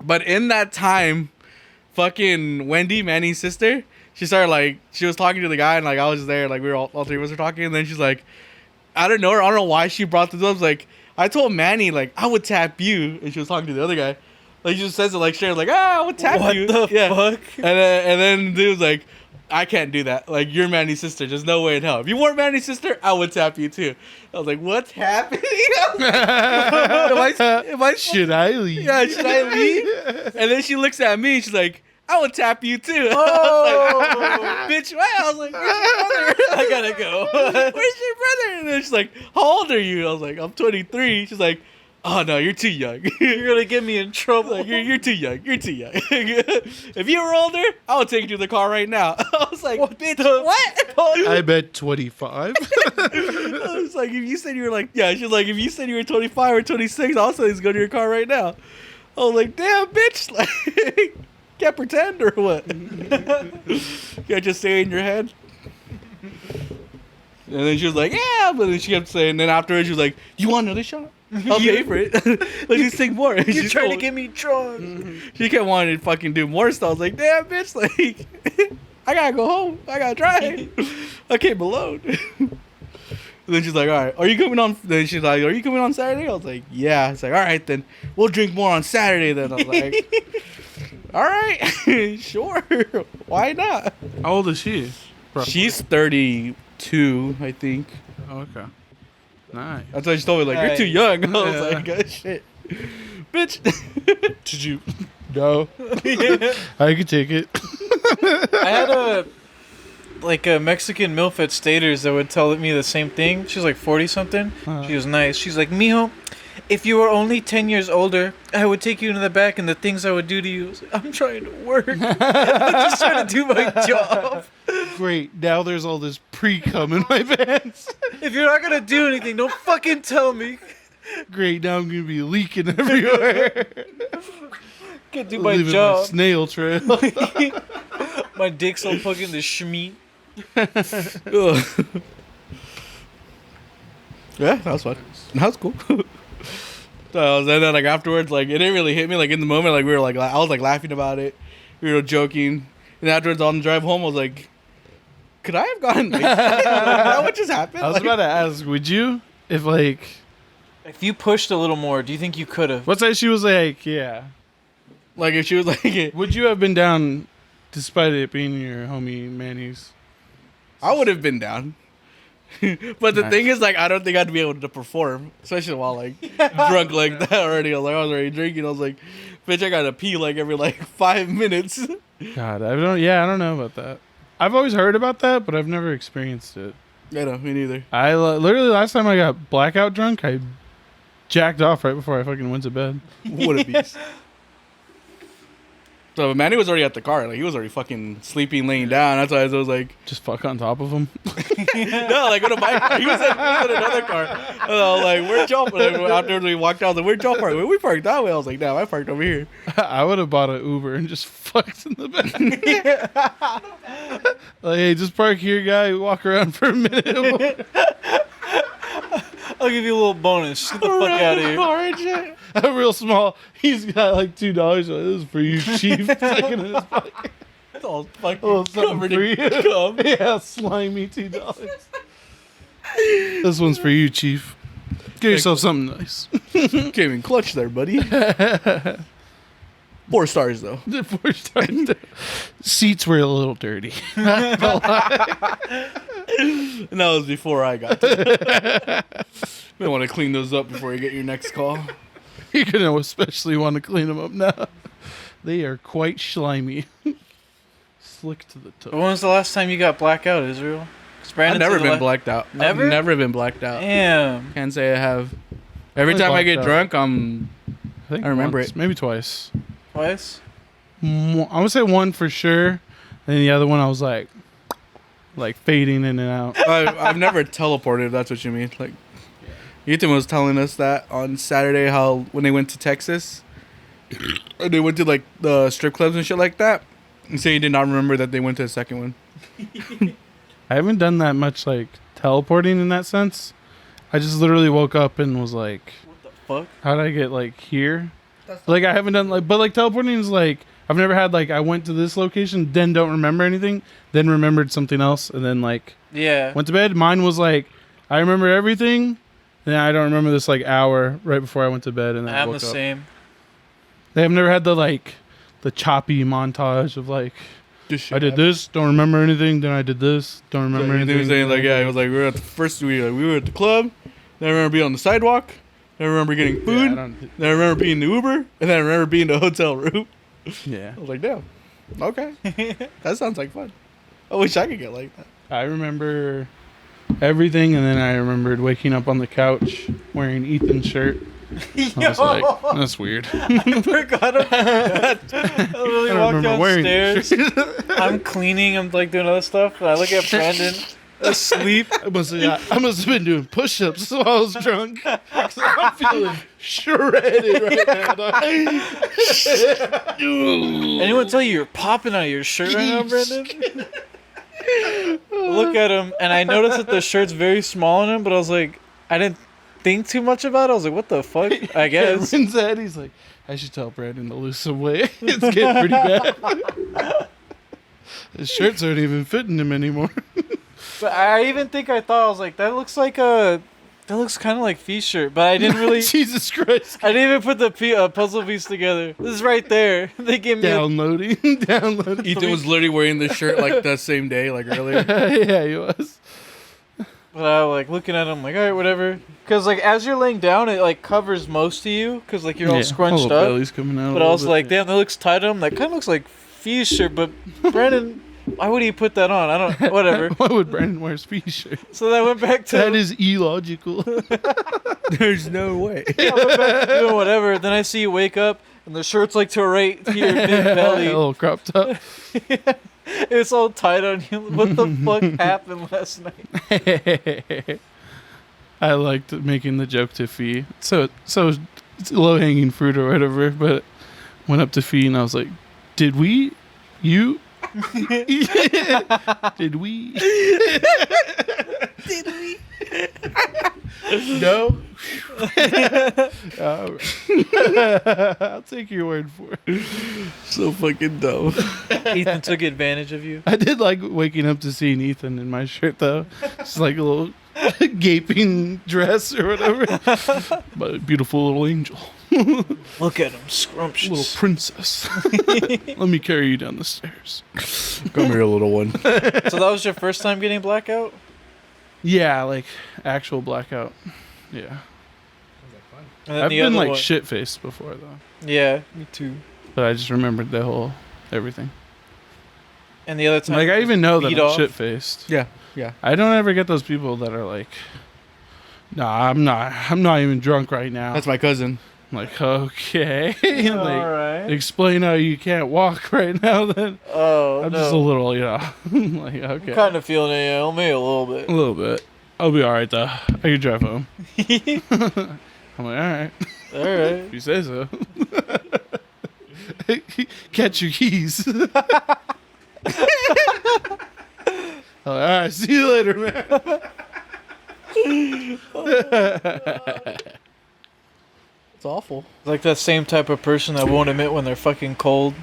but in that time, fucking Wendy, Manny's sister, she started like she was talking to the guy, and like I was there, like we were all 3 of us were talking, and then she's like, I don't know why she brought this up. It's like I told Manny like I would tap you, and she was talking to the other guy. Like she just says it like Sharon's like, I would tap What you. the fuck? And then dude was like, I can't do that. Like you're Manny's sister. There's no way in hell. If you weren't Manny's sister, I would tap you too. I was like, what's happening? am I Should I leave? yeah, should I leave? And then she looks at me. She's like, I would tap you too. Oh. Bitch, what? I was like, where's your brother? I gotta go. Where's your brother? And then she's like, how old are you? I was like, I'm 23. She's like, oh no, you're too young. You're gonna get me in trouble. Like, you're too young. You're too young. If you were older, I would take you to the car right now. I was like, bitch, what? I bet 25. I was like, if you said you were like, yeah, she's like, if you said you were 25 or 26, I'll say let's go to your car right now. I was like, damn, bitch. Like, can't pretend or what? Can't just say it in your head. And then she was like, yeah, but then she kept saying, then afterwards she was like, you want another shot? I'll pay for it. Let's just take more. You're She's trying to cool. get me drunk. She kept wanting to fucking do more stuff. I was like, damn, bitch, like, I gotta go home. I gotta drive. I came alone. And then she's like, all right, are you coming on? Then she's like, are you coming on Saturday? I was like, yeah. It's like, all right, then we'll drink more on Saturday then. I was like, All right, sure. Why not? How old is she? She's 32, I think. Oh, okay. Nice. That's why she told me, like, you're too young. I was Yeah. like, oh, shit. Bitch. Did you? No. I could take it. I had a Mexican MILF at Staters that would tell me the same thing. She was like 40 something. She was nice. She's like, mijo, if you were only 10 years older, I would take you into the back and the things I would do to you. I was like, I'm trying to work. I'm just trying to do my job. Great. Now there's all this pre-cum in my pants. If you're not going to do anything, don't fucking tell me. Great. Now I'm going to be leaking everywhere. Can't do my Leaving job. My snail trail. My dick's all fucking the schmeat. Yeah, that was fun. That was cool. So, and then, like, afterwards, like, it didn't really hit me, like, in the moment, like, we were, like, I was, like, laughing about it. We were joking. And afterwards, on the drive home, I was like, could I have gone, like, what just happened? I was Like, about to ask, would you? If, like... If you pushed a little more, do you think you could have? Let's say she was like, yeah. like, if she was, like, Would you have been down despite it being your homie Manny's? I would have been down. But the Nice. thing is, like, I don't think I'd be able to perform, especially while, like, drunk like that already. I was already drinking. I was like, bitch, I gotta pee, like, every, like, 5 minutes. God, I don't know about that. I've always heard about that, but I've never experienced it. I know, me neither. I literally last time I got blackout drunk, I jacked off right before I fucking went to bed. What a beast. So Manny was already at the car. Like, he was already fucking sleeping, laying down. That's why I was like, Just fuck on top of him. no, like, on a bike car. He was in another car. And I was like, where'd y'all park? Like, after we walked out, I was like, where'd y'all park? We parked that way. I was like, no, I parked over here. I would have bought an Uber and just fucked in the back. Like, hey, just park here, guy. Walk around for a minute. I'll give you a little bonus. Get the fuck out of here. A real small. He's got like $2. This is for you, chief. Sticking in his pocket. It's all fucking Oh, something covered for in you. cum. Yeah, slimy $2. This one's for you, chief. Get yourself something nice. Came in clutch there, buddy. 4 stars, though. 4 stars. Seats were a little dirty. And that was before I got there. You might want to clean those up before you get your next call. You're gonna especially want to clean them up now. They are quite slimy. Slick to the When toe. was the last time you got blackout, Israel? 'Cause I've Brandon never said the been la- blacked out. Never? I've never been blacked out. Damn. Can't say I have. Every Always time I blacked get out. drunk, think I remember once, it. Maybe twice. Twice? I would say one for sure. And then the other one I was like fading in and out. I've never teleported, if that's what you mean. Like, Ethan was telling us that on Saturday, how when they went to Texas, they went to, like, the strip clubs and shit like that, and say he did not remember that they went to the second one. I haven't done that much like teleporting in that sense. I just literally woke up and was like, What the fuck? how did I get like here? Like I haven't done but like teleporting is like I've never had like I went to this location, then don't remember anything, then remembered something else, and then like Yeah. went to bed. Mine was like I remember everything, then I don't remember this like hour right before I went to bed, and then I I'm woke the up. same. They have never had the choppy montage of like Just shit I did happened. this, don't remember anything, then I did this, don't remember He anything. was saying, like, yeah, he was like, we were at the first, we were at the club, then I remember being on the sidewalk, then I remember getting food, then I remember being in the Uber, and then I remember being in the hotel room. Yeah. I was like, damn, okay, that sounds like fun. I wish I could get like that. I remember everything, and then I remembered waking up on the couch wearing Ethan's shirt. I was like, that's weird. I forgot about that. I literally I don't walked remember wearing downstairs. I'm cleaning. I'm like doing other stuff. And I look at Brandon asleep. I must have been doing push-ups while I was drunk. 'Cause I'm feeling shredded right now. dog. Anyone tell you you're popping out of your shirt right now, Brandon? Look at him, and I noticed that the shirt's very small on him. But I was like, I didn't think too much about it. I was like, what the fuck? I guess. Cameron's head, he's like, I should tell Brandon to lose some weight. It's getting pretty bad. His shirts aren't even fitting him anymore. But I even think I thought I was like, that looks like a that looks kind of like Fee's shirt, but I didn't really. Jesus Christ. I didn't even put the puzzle piece together. This is right there. They gave me Downloading. Downloading. Ethan was literally wearing this shirt like that same day, like earlier. Yeah, he was. But I like looking at him like, all right, whatever. Because like as you're laying down, it like covers most of you because like you're all scrunched up. Belly's coming out. But I was like, damn, that looks tight on him. That kind of looks like Fee's shirt. But Brandon, why would he put that on? I don't. Whatever. Why would Brandon wear Fee's shirt? So then I went back to. That is illogical. There's no way. I went back to doing whatever. Then I see you wake up and the shirt's like to right here, mid belly. A little crop top. It's all tight on you. What the fuck happened last night? I liked making the joke to Fee. So it's low hanging fruit or whatever. But went up to Fee and I was like, "Did we? You? Did we? Did we? No." I'll take your word for it. So fucking dumb. Ethan took advantage of you. I did like waking up to seeing Ethan in my shirt though. It's like a little gaping dress or whatever. But a beautiful little angel. Look at him, scrumptious. Little princess. Let me carry you down the stairs. Come here, little one. So that was your first time getting blackout? Yeah, like actual blackout. Yeah. And then I've the been other like one. shit-faced before though. Yeah, me too. But I just remembered the whole everything. And the other time, Like I even know that beat I'm off. shit-faced. Yeah, yeah. I don't ever get those people that are like, "Nah, I'm not even drunk right now." That's my cousin. I'm like, okay. Like, all right. explain how you can't walk right now then. Oh, I'm no. just a little, like, okay. Kind of feeling it, yeah, maybe a little bit. A little bit. I'll be alright though. I can drive home. I'm like, alright. All right. If you say so. Catch your keys. Alright, see you later, man. It's awful. Like that same type of person that won't admit when they're fucking cold.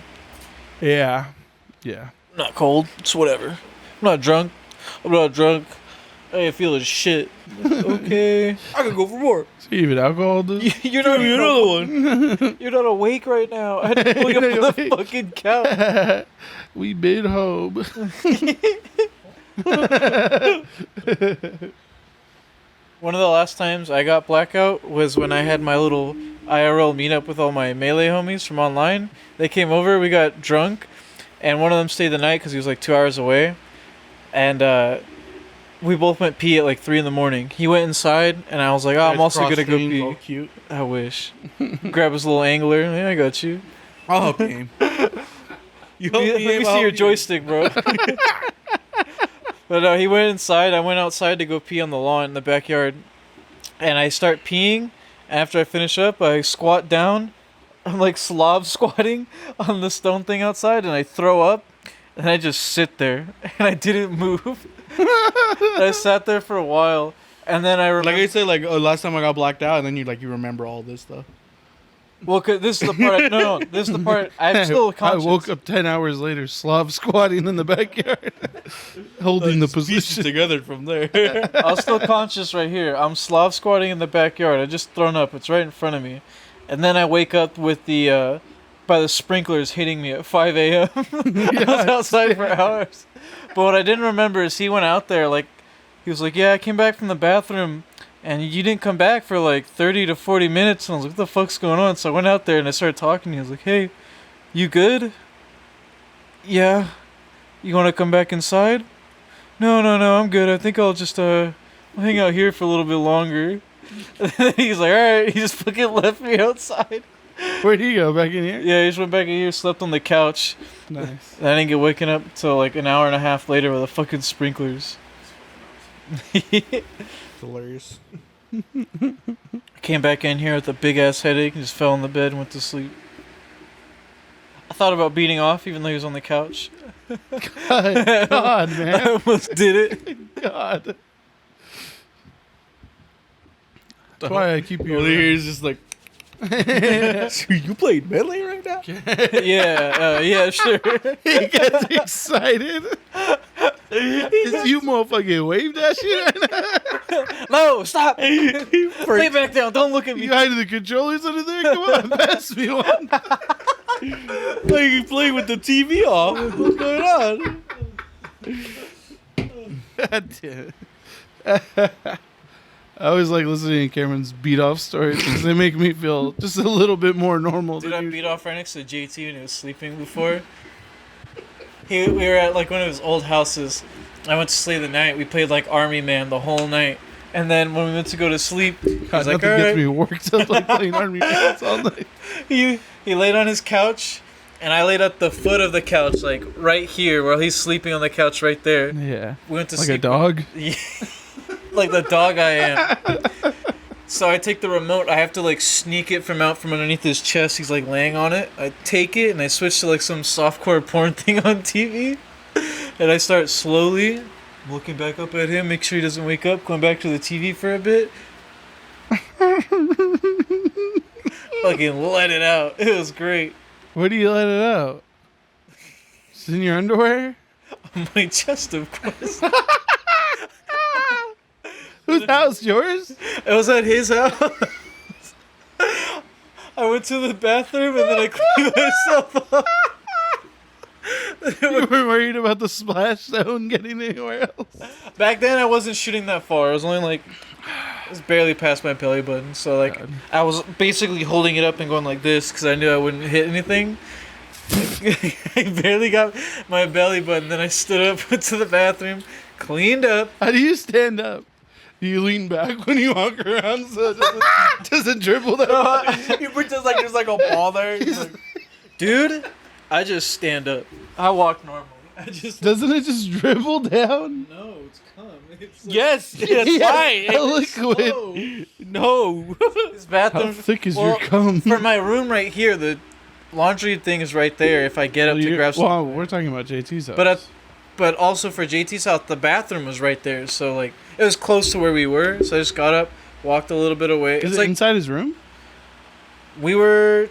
Yeah. Yeah. Not cold. It's whatever. I'm not drunk. I'm not drunk. I feel as shit. Okay. I could go for more. So even alcohol does? You're not Give me another one. You're not awake right now. I had to wake up on the fucking couch. We been home. One of the last times I got blackout was when I had my little IRL meetup with all my melee homies from online. They came over, we got drunk, and one of them stayed the night because he was like 2 hours away. And we both went pee at like 3 in the morning. He went inside, and I was like, oh, I'm also going to go pee. All cute. I wish. Grab his little angler. Yeah, I got you. I'll help you aim. You help Let me see your joystick, bro. But he went inside. I went outside to go pee on the lawn in the backyard. And I start peeing. After I finish up, I squat down. I'm like Slav squatting on the stone thing outside. And I throw up. And I just sit there. And I didn't move. I sat there for a while. And then I remember... Like I said, like last time I got blacked out, and then you remember all this stuff. Well, 'cause this is the part... No, this is the part... I'm still conscious. I woke up 10 hours later, Slav squatting in the backyard, holding the position. Together from there. I was still conscious right here. I'm Slav squatting in the backyard. I just thrown up. It's right in front of me. And then I wake up with the by the sprinklers hitting me at 5 a.m. I was outside for hours. But what I didn't remember is he went out there like he was like, yeah, I came back from the bathroom and you didn't come back for like 30 to 40 minutes. And I was like, what the fuck's going on? So I went out there and I started talking. He was like, hey, you good? Yeah. You want to come back inside? No, I'm good. I think I'll just I'll hang out here for a little bit longer. He's like, alright. He just fucking left me outside. Where'd he go? Back in here? Yeah, he just went back in here, slept on the couch. Nice. And I didn't get waken up until like an hour and a half later with the fucking sprinklers. Hilarious. Came back in here with a big ass headache and just fell in the bed and went to sleep. I thought about beating off even though he was on the couch. God, man. I almost did it. God. That's why I keep you All around. here is just like, so you played melee right now? Yeah, sure. He gets excited. You motherfucking wave that shit right now. No, stop. Lay back down. Don't look at me. You hiding the controllers under there? Come on, pass me one. Like you playing with the TV off. What's going on? God damn it. I always like listening to Cameron's beat off stories because they make me feel just a little bit more normal. Dude, I beat off right next to JT when he was sleeping before. We were at like one of his old houses. I went to sleep the night. We played like Army Man the whole night. And then when we went to go to sleep, he was God, like, nothing all gets right. me worked up like playing Army Pants all night. He laid on his couch, and I laid at the foot of the couch, like right here, while he's sleeping on the couch right there. Yeah. We went to Like sleep. a dog? Like the dog I am. So I take the remote. I have to like sneak it from underneath his chest. He's like laying on it. I take it and I switch to like some softcore porn thing on TV. And I start slowly looking back up at him, make sure he doesn't wake up, going back to the TV for a bit. Fucking let it out. It was great. Where do you let it out? It's in your underwear? On my chest, of course. Whose house? Yours? It was at his house. I went to the bathroom and then I cleaned myself up. You were worried about the splash zone getting anywhere else? Back then, I wasn't shooting that far. I was only like, it was barely past my belly button. So like, God. I was basically holding it up and going like this because I knew I wouldn't hit anything. I barely got my belly button. Then I stood up, went to the bathroom, cleaned up. How do you stand up? Do you lean back when you walk around so it doesn't dribble that? You pretend like there's like a ball there. He's like, Dude, I just stand up. I walk normally. I just Doesn't it just dribble down? no, it's cum. It's like, yes, that's Yeah, right. a liquid. whoa. No. This How bathroom. thick is well, your cum? For my room right here, the laundry thing is right there. If I get up to grab some, Well, we're talking about JT's house. but also for JT's house, the bathroom was right there. So like it was close to where we were. So I just got up, walked a little bit away. Is It's it like inside his room? we were.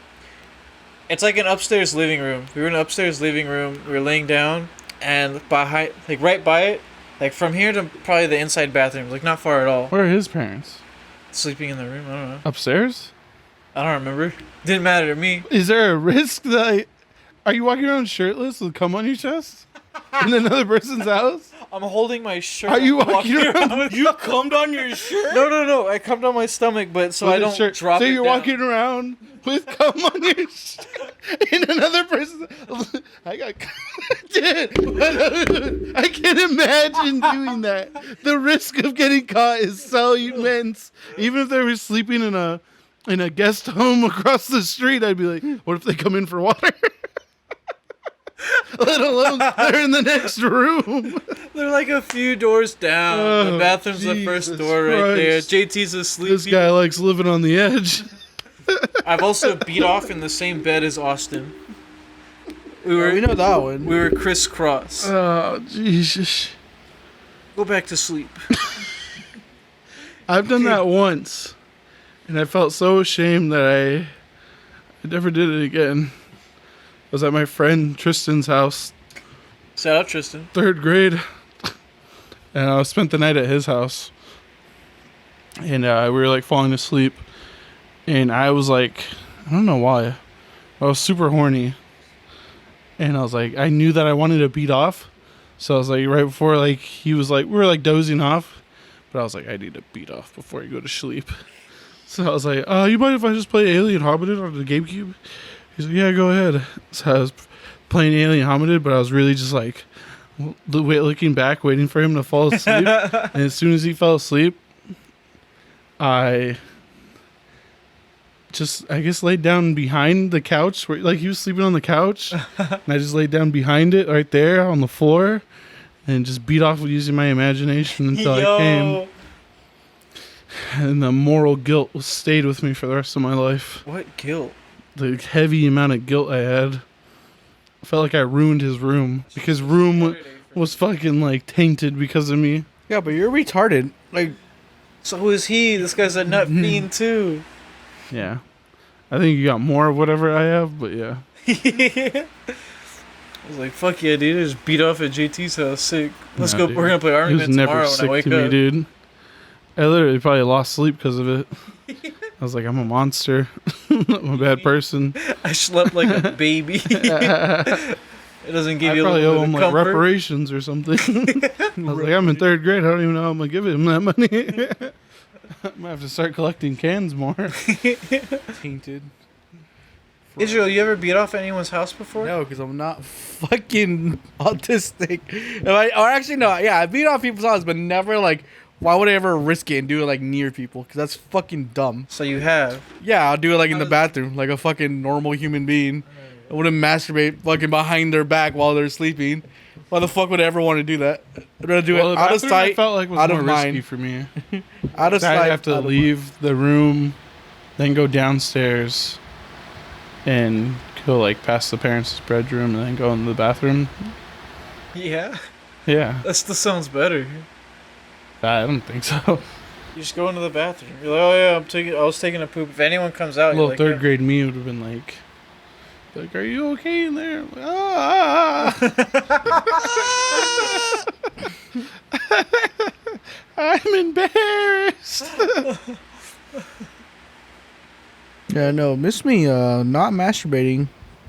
It's like an upstairs living room. We were in an upstairs living room. We were laying down, and behind, like right by it, like from here to probably the inside bathroom, like not far at all. Where are his parents? Sleeping in the room. I don't know. Upstairs? I don't remember. Didn't matter to me. Is there a risk that are you walking around shirtless with cum on your chest in another person's house? I'm holding my shirt. Are you I'm walking around with You cummed on your shirt? No. I come down my stomach, but so I with a don't shirt? drop So it you're down. walking around with cum on your in another person's. I got. Dude, I can't imagine doing that. The risk of getting caught is so immense. Even if they were sleeping in a guest home across the street, I'd be like, what if they come in for water? Let alone they're in the next room. They're like a few doors down. The Oh, bathroom's the first Jesus door right there. Christ. JT's asleep. This guy likes living on the edge. I've also beat off in the same bed as Austin. We We know that one. were crisscross. Oh, Jesus. Go back to sleep. I've done that once, and I felt so ashamed that I never did it again. I was at my friend Tristan's house, Shout out Tristan. 3rd grade, and I spent the night at his house. And we were like falling asleep, and I was like, I don't know why, I was super horny, and I was like, I knew that I wanted to beat off, so I was like, right before like he was like, we were like dozing off, but I was like, I need to beat off before you go to sleep. So I was like, you mind if I just play Alien Hominid on the GameCube? He's like, yeah, go ahead. So I was playing Alien Hominid, but I was really just like looking back, waiting for him to fall asleep. And as soon as he fell asleep, I guess laid down behind the couch, where like he was sleeping on the couch, and I just laid down behind it right there on the floor, and just beat off using my imagination until I came. And the moral guilt stayed with me for the rest of my life. What guilt? The heavy amount of guilt I had. I felt like I ruined his room because room was fucking like tainted because of me. Yeah, but you're retarded. Like, So is he? This guy's a nut fiend too. Yeah. I think you got more of whatever I have, but yeah. I was like, fuck yeah, dude. I just beat off at JT's house. Sick. Let's Nah, go. dude. We're going to play He Army was Man never tomorrow when I sick wake to me, up. dude. I literally probably lost sleep because of it. I was like, I'm a monster. I'm a bad person. I slept like a baby. It doesn't give I you a probably little owe bit him of like comfort. reparations or something. I was like, I'm in 3rd grade. I don't even know how I'm gonna give him that money. I'm gonna have to start collecting cans more. Tainted. Israel, you ever beat off anyone's house before? No, because I'm not fucking autistic. Or actually, no. Yeah, I beat off people's houses, but never like. Why would I ever risk it and do it like near people? Because that's fucking dumb. So you have. Yeah, I'll do it like in the bathroom, like a fucking normal human being. I wouldn't masturbate fucking behind their back while they're sleeping. Why the fuck would I ever want to do that? I'd rather do it The out of bathroom, sight, I felt like was out more of risky mind. for me. Out of sight. I'd have to out of leave the room, then go downstairs, and go like past the parents' bedroom, and then go in the bathroom. Yeah. Yeah, That still sounds better. I don't think so. You just go into the bathroom. You're like, oh yeah, I was taking a poop. If anyone comes out, Little you're like, 3rd yeah. grade me would have been like, are you okay in there? I'm like, ah. I'm embarrassed. Yeah, no, miss me not masturbating.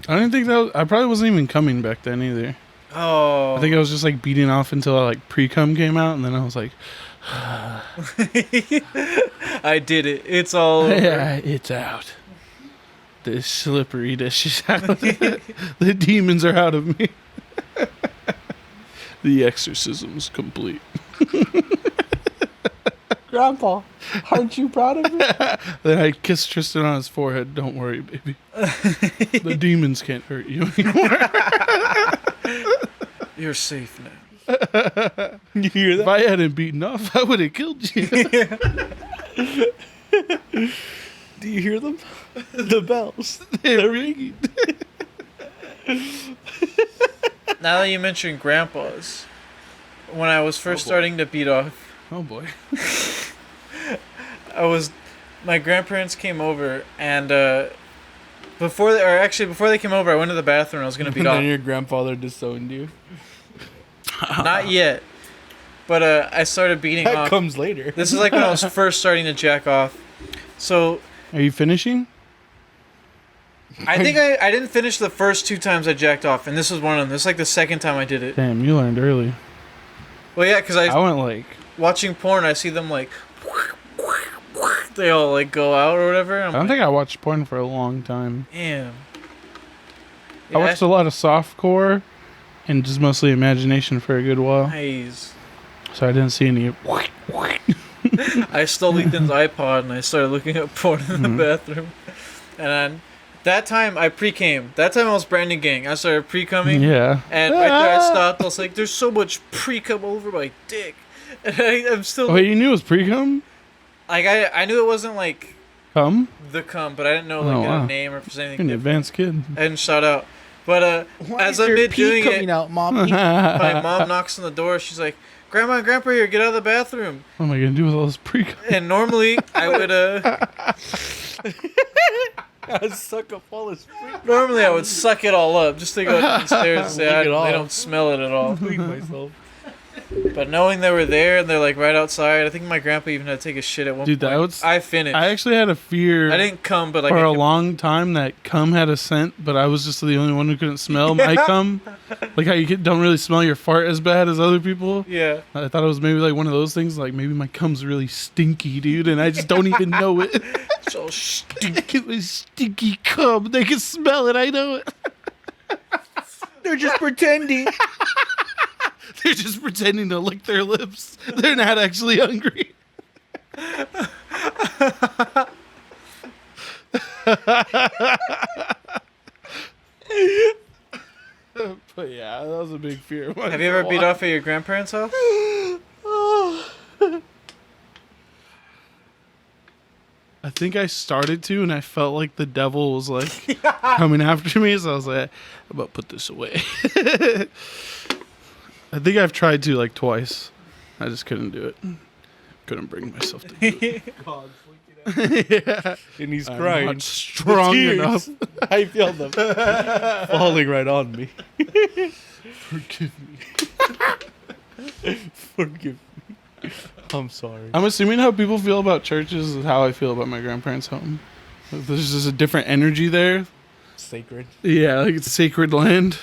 I didn't think that I probably wasn't even coming back then either. Oh. I think I was just like beating off until I like pre-cum came out, and then I was like, I did it. It's all over. yeah, it's out. The slippery dish is out. The demons are out of me. The exorcism's complete. Grandpa, aren't you proud of me? Then I kissed Tristan on his forehead. Don't worry, baby. The demons can't hurt you anymore. You're safe now. You hear If I hadn't beaten off, I would have killed you. Do you hear them? The bells. They're ringing. Now that you mentioned grandpas, when I was first starting to beat off, Oh boy. my grandparents came over, and before they came over, I went to the bathroom. I was gonna beat And off. then your grandfather disowned you. Not yet, but I started beating That off. comes later. This is like when I was first starting to jack off. So Are you finishing? I think I didn't finish the first 2 times I jacked off, and this was one of them. This is like the second time I did it. Damn, you learned early. Well, yeah, because I went like, watching porn, I see them like they all like go out or whatever. I don't think I watched porn for a long time. Damn. I watched a lot of softcore and just mostly imagination for a good while. Nice. So I didn't see any. I stole Ethan's iPod and I started looking at porn in the bathroom. And then, that time I pre-came. That time I was Brandon Gang. I started pre-coming. Yeah. And right there I stopped. I was like, there's so much pre-cum over my dick. And I'm still... Oh, you knew it was pre-cum? Like, I knew it wasn't like Cum? the cum, but I didn't know like Oh, wow. a name or if there's anything You're an different. advanced kid. I didn't shout out. But as I'm mid doing it, out, Mommy? my mom knocks on the door. She's like, Grandma and Grandpa here, get out of the bathroom. What am I going to do with all this pre-cum? And normally I would I suck up all this freak. normally I would suck it all up just to go downstairs and say Lick it they off. don't smell it at all. Clean myself. But knowing they were there and they're like right outside, I think my grandpa even had to take a shit at one Dude, point. that was... I finished. I actually had a fear I didn't come, but like for I a kept- long time that cum had a scent, but I was just the only one who couldn't smell my cum. Like how you don't really smell your fart as bad as other people. Yeah. I thought it was maybe like one of those things, like maybe my cum's really stinky, dude, and I just don't even know it. So stinky. It was stinky cum. They can smell it, I know it. They're just pretending. They're just pretending to lick their lips. They're not actually hungry. But yeah, that was a big fear. of mine Have you for ever a beat while. off at your grandparents' house? I think I started to, and I felt like the devil was like coming after me, so I was like, I'm about to put this away. I think I've tried to like twice. I just couldn't do it. Couldn't bring myself to do it. Yeah. And he's I'm crying. not strong Tears. enough. I feel them falling right on me. Forgive me. Forgive me. I'm sorry. I'm assuming how people feel about churches is how I feel about my grandparents' home. There's just a different energy there. Sacred. Yeah, like it's sacred land.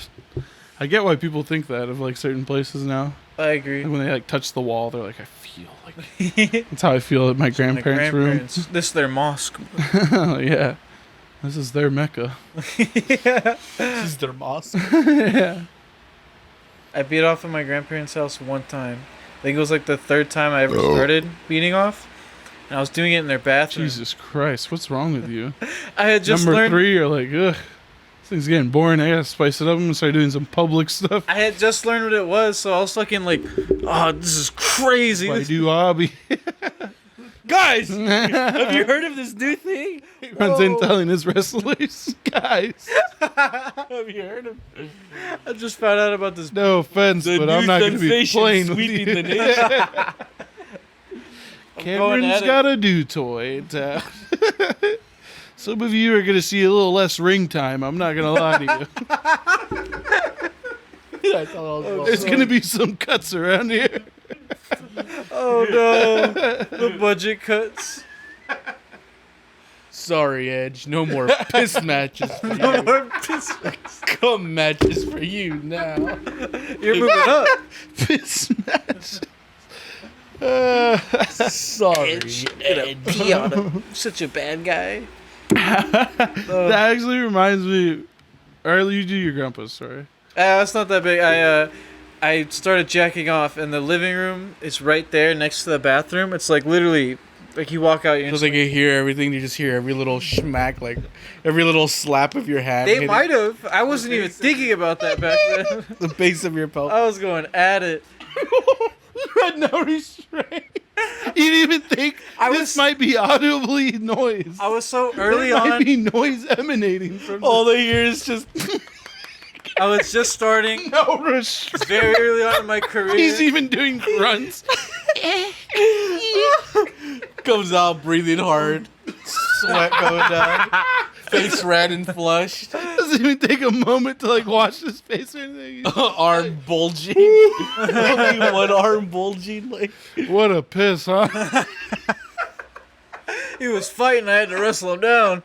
I get why people think that of like certain places now. I agree. Like when they like touch the wall, they're like, I feel like that's how I feel at my My grandparents' grandparents. This is their mosque. room. Yeah, this is their Mecca. Yeah. This is their mosque. Yeah. I beat off at my grandparents' house one time. I think it was like the third time I ever started beating off. And I was doing it in their bathroom. Jesus Christ, what's wrong with you? I had just Number learned. 3, you're like, ugh, this thing's getting boring. I gotta spice it up and start doing some public stuff. I had just learned what it was, so I was fucking like, oh, this is crazy. I do hobby. Guys, have you heard of this new thing? Runs in telling his wrestlers, guys. Have you heard of I just found out about this. No offense, the but new I'm not gonna be sensation playing with sweeping you. the nation? going Cameron's at it. got a new toy in town. Some of you are gonna see a little less ring time. I'm not gonna lie to you. I thought I was There's gonna be some cuts around here. Oh no, the budget cuts. Sorry, Edge. No more piss matches for you. No more piss. Cum matches for you now. You're moving up. Piss match. Sorry, Edge. Pee on him. Such a bad guy. That actually reminds me. Early, you do your grandpa's story. It's not that big. I started jacking off, and the living room is right there next to the bathroom. It's like literally, like you walk out, you're Just like you hear everything, you just hear every little schmack, like every little slap of your hand. They hitting might have. I wasn't even thinking about that back then. the base of your pelvis. I was going at it. You had no restraint. You didn't even think this might be audibly noise. I was so early there might on. be noise emanating from All they hear is just I was just starting no restraint. very early on in my career. He's even doing grunts. comes out breathing hard, sweat going down, face red and flushed, Doesn't even take a moment to like wash his face or anything. arm bulging, only one arm bulging. Like What a piss, huh? He was fighting. I had to wrestle him down.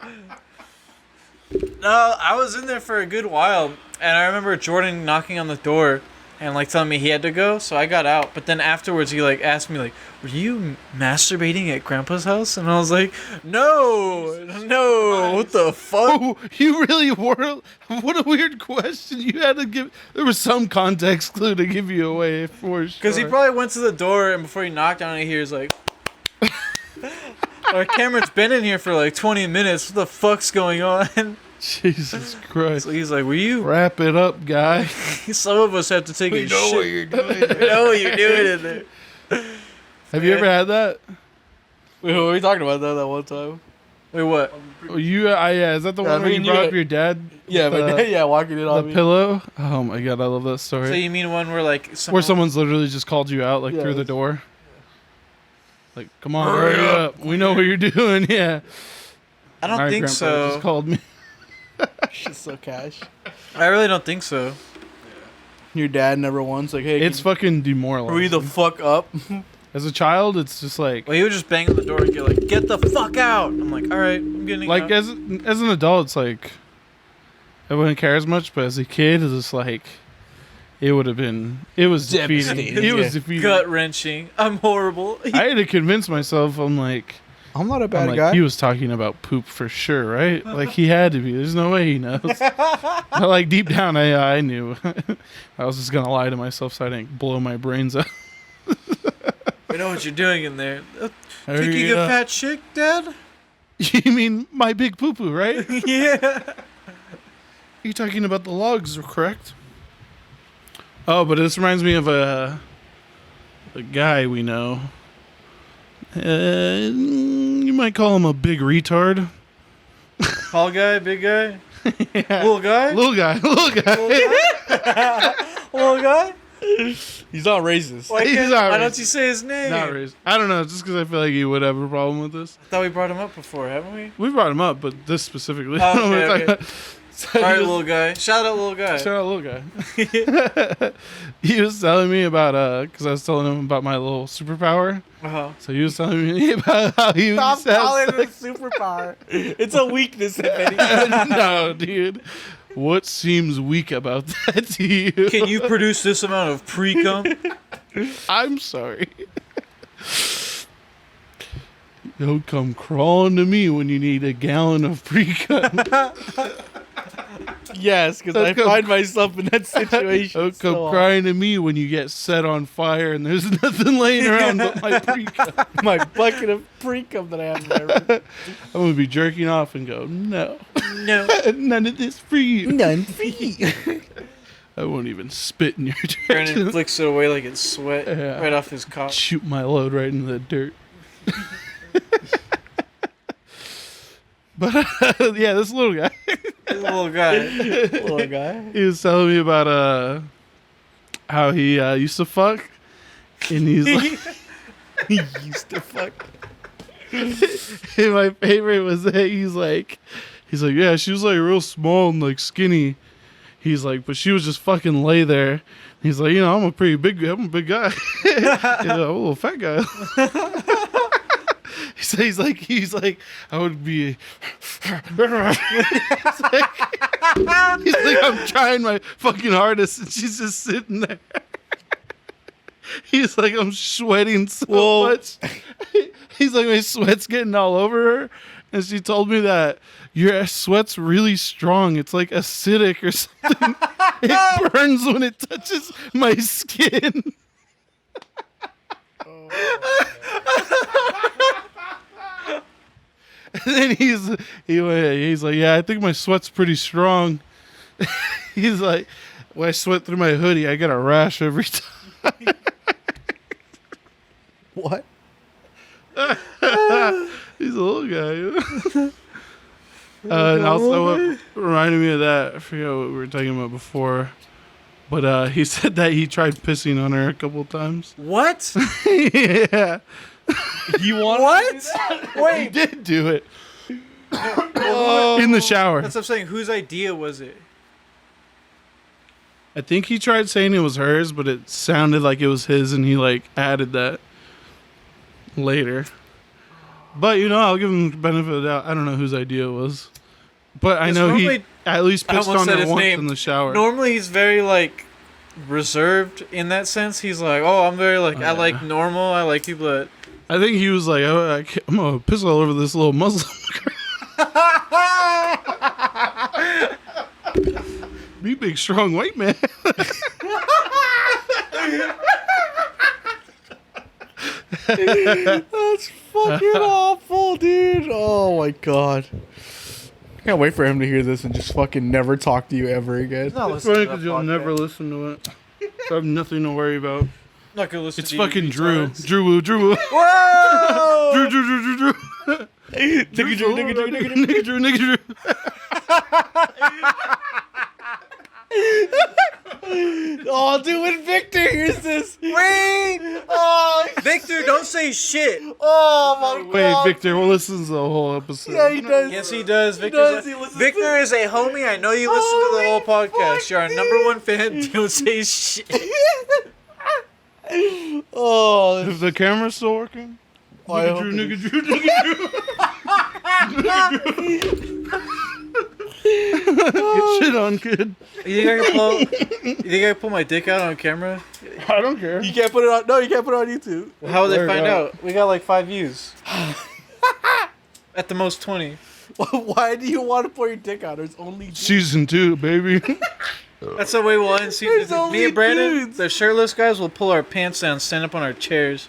No, I was in there for a good while, and I remember Jordan knocking on the door and like telling me he had to go, so I got out. But then afterwards, he like asked me like, "Were you masturbating at Grandpa's house?" And I was like, "No, what the fuck?" Oh, you really were. What a weird question. You had to give. There was some context clue to give you away for sure. Because he probably went to the door, and before he knocked on it, he hears like, "Our Cameron's been in here for like 20 minutes. What the fuck's going on?" Jesus Christ. So he's like, "Were you?" Wrap it up, guy. Some of us have to take a shit. you're doing. We know what you're doing in there. Have you ever had that? Wait, what were we talking about that one time? Wait, what? Oh, yeah. Is that the Yeah, one where me you and brought you- up your dad? Yeah, the, but yeah, walking it on the me. pillow. Oh my god, I love that story. So you mean one where like Where someone's literally just called you out like Yeah, through the that's- door. Like, come on, hurry up. We know what you're doing. Yeah. I don't My think grandpa so. Just called me. Shit's so cash. I really don't think so. Your dad never once like, hey, It's fucking demoralizing. hurry the fuck up. As a child, it's just like Well, he would just bang on the door and get like, "Get the fuck out!" I'm like, "All right, I'm getting out." as an adult, it's like I wouldn't care as much, but as a kid, it's just like it was defeating. Devastating, It was yeah. defeating. gut wrenching. I'm horrible. I had to convince myself. I'm like, I'm not a he was talking about poop for sure, right? Like he had to be. There's no way he knows. But like deep down, I knew. I was just gonna lie to myself so I didn't blow my brains out. I know what you're doing in there. Hurry Kicking a up. fat chick, Dad? You mean my big poo poo, right? Yeah. You're talking about the logs, correct? Oh, but this reminds me of a guy we know. You might call him a big retard. Tall guy, big guy, little guy, Little guy. little guy. He's not racist. Why, He's can't, not why don't racist. you say his name? Not racist. I don't know, just because I feel like you would have a problem with this. I thought we brought him up before, haven't we? We brought him up, but this specifically. Oh, okay, We're talking okay. about- So All right, he was- little guy. Shout out, little guy. Shout out, little guy. He was telling me about because I was telling him about my little superpower. So he was telling me about how he Stop used to have calling it a sex. superpower. It's a weakness, if anything. No, dude. What seems weak about that to you? Can you produce this amount of pre-cum? I'm sorry. Don't come crawling to me when you need a gallon of pre-cum. Yes, because I Don't come- find myself in that situation. Don't come so crying to me when you get set on fire and there's nothing laying around but my pre-cum. my bucket of pre-cum that I have there. I'm going to be jerking off and go, no. No. None of this for you. None free. I won't even spit in your Brandon direction. flicks it away like it's sweat Yeah. right off his cock. Shoot my load right into the dirt. But yeah, this little guy, Little guy. Little guy. he was telling me about how he used to fuck, and he's like, He used to fuck. and my favorite was that he's like, yeah, she was like real small and like skinny. He's like, but she was just fucking lay there. He's like, I'm a big guy. I'm a little fat guy. He's like, I would be. he's like, I'm trying my fucking hardest, and she's just sitting there. He's like, I'm sweating so much. He's like, my sweat's getting all over her, and she told me that your sweat's really strong. It's like acidic or something. It burns when it touches my skin. And then he's like, yeah, I think my sweat's pretty strong. He's like, when I sweat through my hoodie, I get a rash every time. What? He's a little guy. And also, what reminded me of that, I forget what we were talking about before, but he said that he tried pissing on her a couple times. What? Yeah, You want What? he did do it in the shower. That's what I'm saying. Whose idea was it? I think he tried saying it was hers, but it sounded like it was his, and he like added that later. But I'll give him the benefit of the doubt. I don't know whose idea it was, but I know he normally- at least I pissed almost on said her his once name. in the shower. Normally, he's very like reserved in that sense. He's like, oh, I'm very like, I like normal. I like people that. I think he was like, I'm gonna piss all over this little Muslim girl. Be big, strong white man. That's fucking awful, dude. Oh my god. Can't wait for him to hear this and just fucking never talk to you ever again. It's funny because you'll never listen to it. So I have nothing to worry about. Not gonna listen It's to you, fucking you Drew. retards. Drew Woo. Whoa! Drew. Nigga Drew. Nigga Drew. Oh, dude, when Victor hears this. Wait! Oh, Victor, don't say shit. oh my Wait, god. Victor, we'll listen to the whole episode. Yeah, he does. Yes, he does. does, he listens Victor is a homie. I know you listen to the whole podcast. You're our number one fan. Don't say shit. Oh, Is the camera still working? I hope Nigga it Drew. Get shit on, kid. You think I can pull my dick out on camera? I don't care. you can't put it on. No, you can't put it on YouTube. How would they Word find up. out? We got like 5 views. At the most 20. Why do you want to pour your dick out? There's only Season 2, baby. That's the way we'll end There's season. only Me and Brandon, dudes. the shirtless guys, will pull our pants down, stand up on our chairs.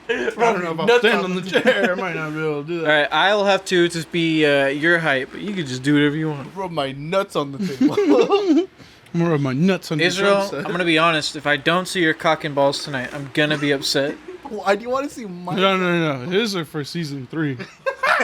I don't know about stand on the chair. I might not be able to do All that. right, I'll have to just be your height, but you can just do whatever you want. rub my nuts on the table. I'm gonna rub my nuts on Israel, the I'm gonna be honest. If I don't see your cock and balls tonight, I'm gonna be upset. Why do you want to see my? No. His are for season 3.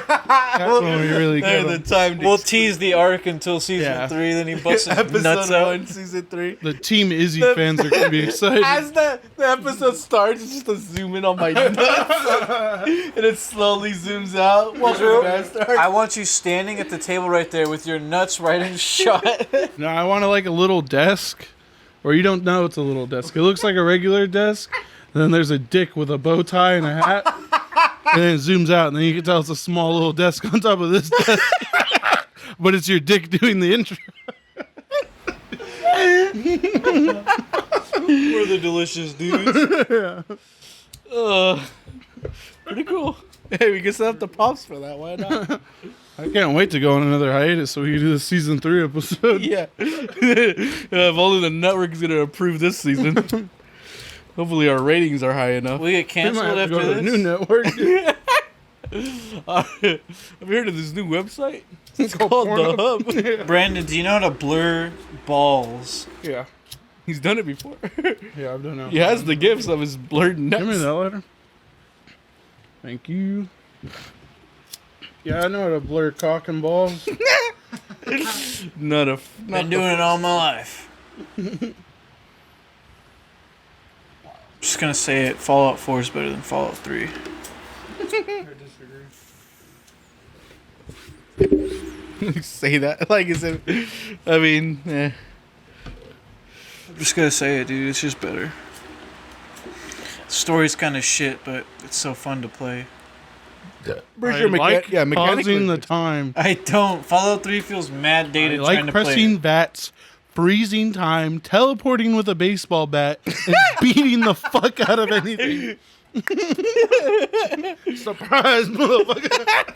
That's when we really get the him. time. We'll tease the arc until season 3, then he busts his Episode nuts out. 1, season 3. The Team Izzy fans are gonna be excited. As the episode starts, it's just a zoom in on my nuts, and it slowly zooms out. Welcome to Bastard. I want you standing at the table right there with your nuts right in shot. No, I want like a little desk, or you don't know it's a little desk. It looks like a regular desk. And then there's a dick with a bow tie and a hat, and then it zooms out, and then you can tell it's a small little desk on top of this desk. But it's your dick doing the intro. We're the delicious dudes. Pretty cool. Hey, we can set up the props for that. Why not? I can't wait to go on another hiatus so we can do the season 3 episode. Yeah. If only the network is gonna approve this season. Hopefully our ratings are high enough. We get We might canceled have to after go to the this. new network. Have you heard of this new website? It's called The Hub. Brandon, do you know how to blur balls? Yeah. He's done it before. Yeah, I've done it. He has the gifs of his blurred nuts. Give me that letter. Thank you. Yeah, I know how to blur cock and balls. Been doing it all my life. Just gonna say it. Fallout 4 is better than Fallout 3. Say that like is it? I mean, I'm just gonna say it, dude. It's just better. The story's kind of shit, but it's so fun to play. pretty sure mechanically. pausing the time. I don't. Fallout 3 feels mad dated I trying like to play. pressing VATS, freezing time, teleporting with a baseball bat, and beating the fuck out of anything. Surprise, motherfucker.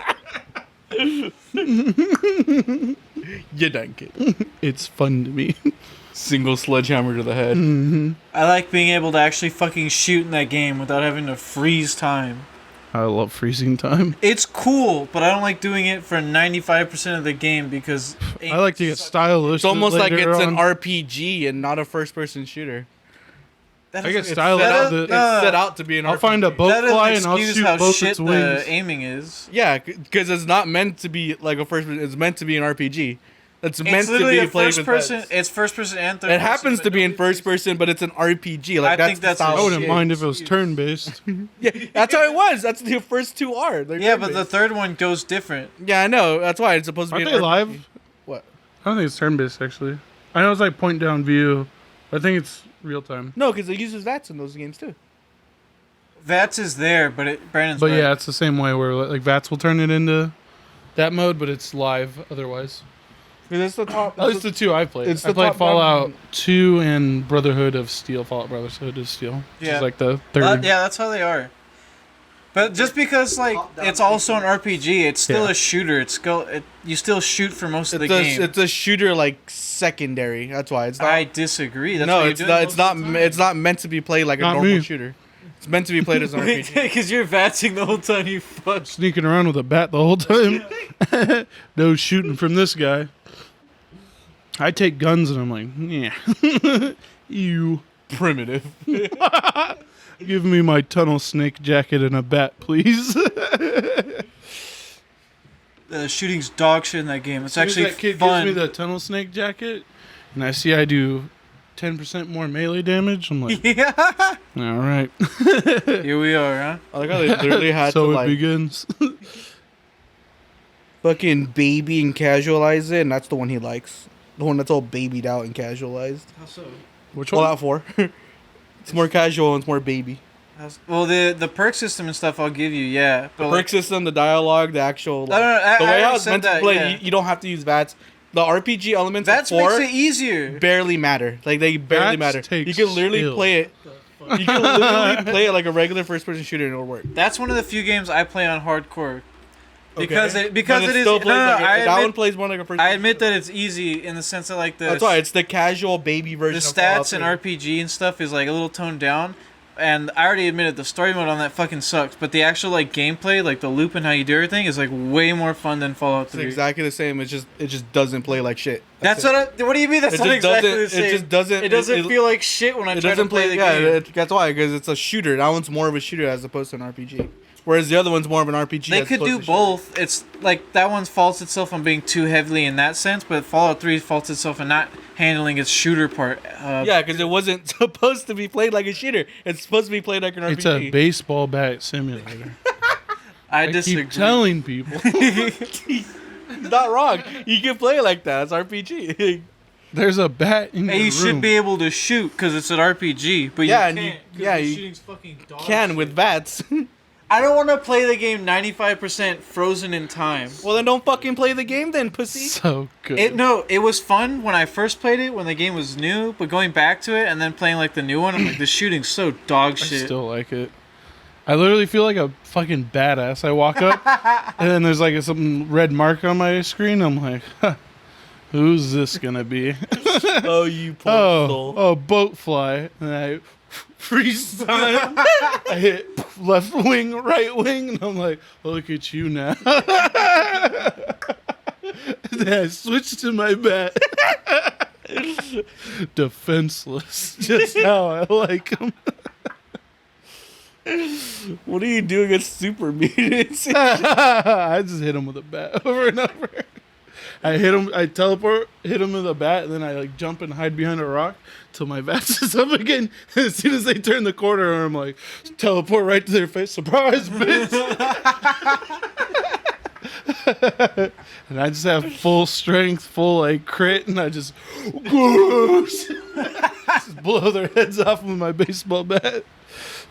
You done, kid. It's fun to me. Single sledgehammer to the head. I like being able to actually fucking shoot in that game without having to freeze time. I love freezing time. It's cool, but I don't like doing it for 95% of the game because I like to get stylish. It's almost like later it's an on. RPG and not a first-person shooter. that I get doesn't- stylish. that- The- It's set out to be an I'll RPG. find a boat that doesn't fly and I'll excuse shoot how both shit its wings. the aiming is. Yeah, because it's not meant to be like a first. It's meant to be an RPG. It's meant It's to literally be a played first with person. pets. It's first person and third. It person, happens but to be in nobody- first person, but it's an RPG. Like I think the that's style a I of wouldn't shit. mind if it was turn based. Yeah, that's how it was. That's the first two are. They're Yeah, but the turn-based. third one goes different. Yeah, I know. That's why it's supposed to be Aren't an they RPG. live? What? I don't think it's turn based actually. I know it's like point down view. I think it's real time. No, because it uses VATS in those games too. VATS is there, but Brandon's But right. yeah, it's the same way where like VATS will turn it into that mode, but it's live otherwise. Because it's the top. At least the two I played. It's I the played top Fallout down. 2 and Brotherhood of Steel. Fallout Brotherhood of Steel. Which Yeah. is like the third. Yeah, that's how they are. But just because like it's also an RPG, it's still Yeah. a shooter. You still shoot for most of the It's a, game. it's a shooter like secondary. That's why it's not. I disagree. That's no, what it's you're not. doing It's not. It's not meant to be played like a Not normal me. shooter. It's meant to be played as an RPG. Because you're vatsing the whole time you fuck. Sneaking around with a bat the whole time. No shooting from this guy. I take guns and I'm like, yeah. Ew. Primitive. Give me my tunnel snake jacket and a bat, please. The shooting's dog shit in that game. It's As soon as actually that kid fun. gives me the tunnel snake jacket, and I see I do 10% more melee damage. I'm like, Yeah. all right. Here we are, huh? I like how they literally had So to it like begins. fucking baby and casualize it, and that's the one he likes. The one that's all babied out and casualized. How so? Which one? Fallout 4. It's more casual and it's more baby. Well, the perk system and stuff I'll give you, yeah. But The perk system, the dialogue, the actual. No, no, I the way how already it's said meant to that, play, yeah. you don't have to use VATS. The RPG elements VATS of 4 makes it easier. barely matter. Like, they barely VATS matter. takes You can literally skill. play it. You can literally play it like a regular first person shooter and it'll work. That's one of the few games I play on hardcore. Because Okay. it because But it is still no, plays no, like I that one admit, plays more like a first I admit that it's easy in the sense that like That's why it's the casual baby version the of Fallout stats and 3. RPG and stuff is like a little toned down. And I already admitted the story mode on that fucking sucks, but the actual like gameplay, like the loop and how you do everything, is like way more fun than Fallout It's 3. exactly the same. It just doesn't play like shit. That's it. what do you mean? That's It not just exactly doesn't- the it same. just doesn't- It doesn't it- feel like shit when I It try to doesn't play the yeah, game. that's why, because it's a shooter. That one's more of a shooter as opposed to an RPG. Whereas the other one's more of an RPG. They as could opposed do to shooter. both. It's like that one faults itself on being too heavily in that sense, but Fallout 3 faults itself in not handling its shooter part. Yeah, because it wasn't supposed to be played like a shooter. It's supposed to be played like an RPG. It's a baseball bat simulator. I disagree. keep telling people. Not wrong. You can play it like that. It's RPG. There's a bat in Hey, your you room. should be able to shoot because it's an RPG, but Yeah, you and can't. you- yeah, the you shooting's fucking dog Can shit. with bats. I don't want to play the game 95% frozen in time. Well, then don't fucking play the game then, pussy. So good. It was fun when I first played it when the game was new, but going back to it and then playing like the new one, I'm like, the shooting's so dog I shit. still like it. I literally feel like a fucking badass. I walk up and then there's like some red mark on my screen. I'm like, huh, who's this gonna be? Oh, you poor soul. Oh, boat fly. And I freeze time. I hit left wing, right wing, and I'm like, look at you now. Then I switched to my bat. Defenseless. Just how I like them. What are you doing against super mutants? I just hit him with a bat over and over. I hit him. I teleport, hit him with a bat, and then I like jump and hide behind a rock till my bat's is up again. And as soon as they turn the corner, I'm like, teleport right to their face. Surprise, bitch! And I just have full strength, full like crit, and I just just blow their heads off with my baseball bat.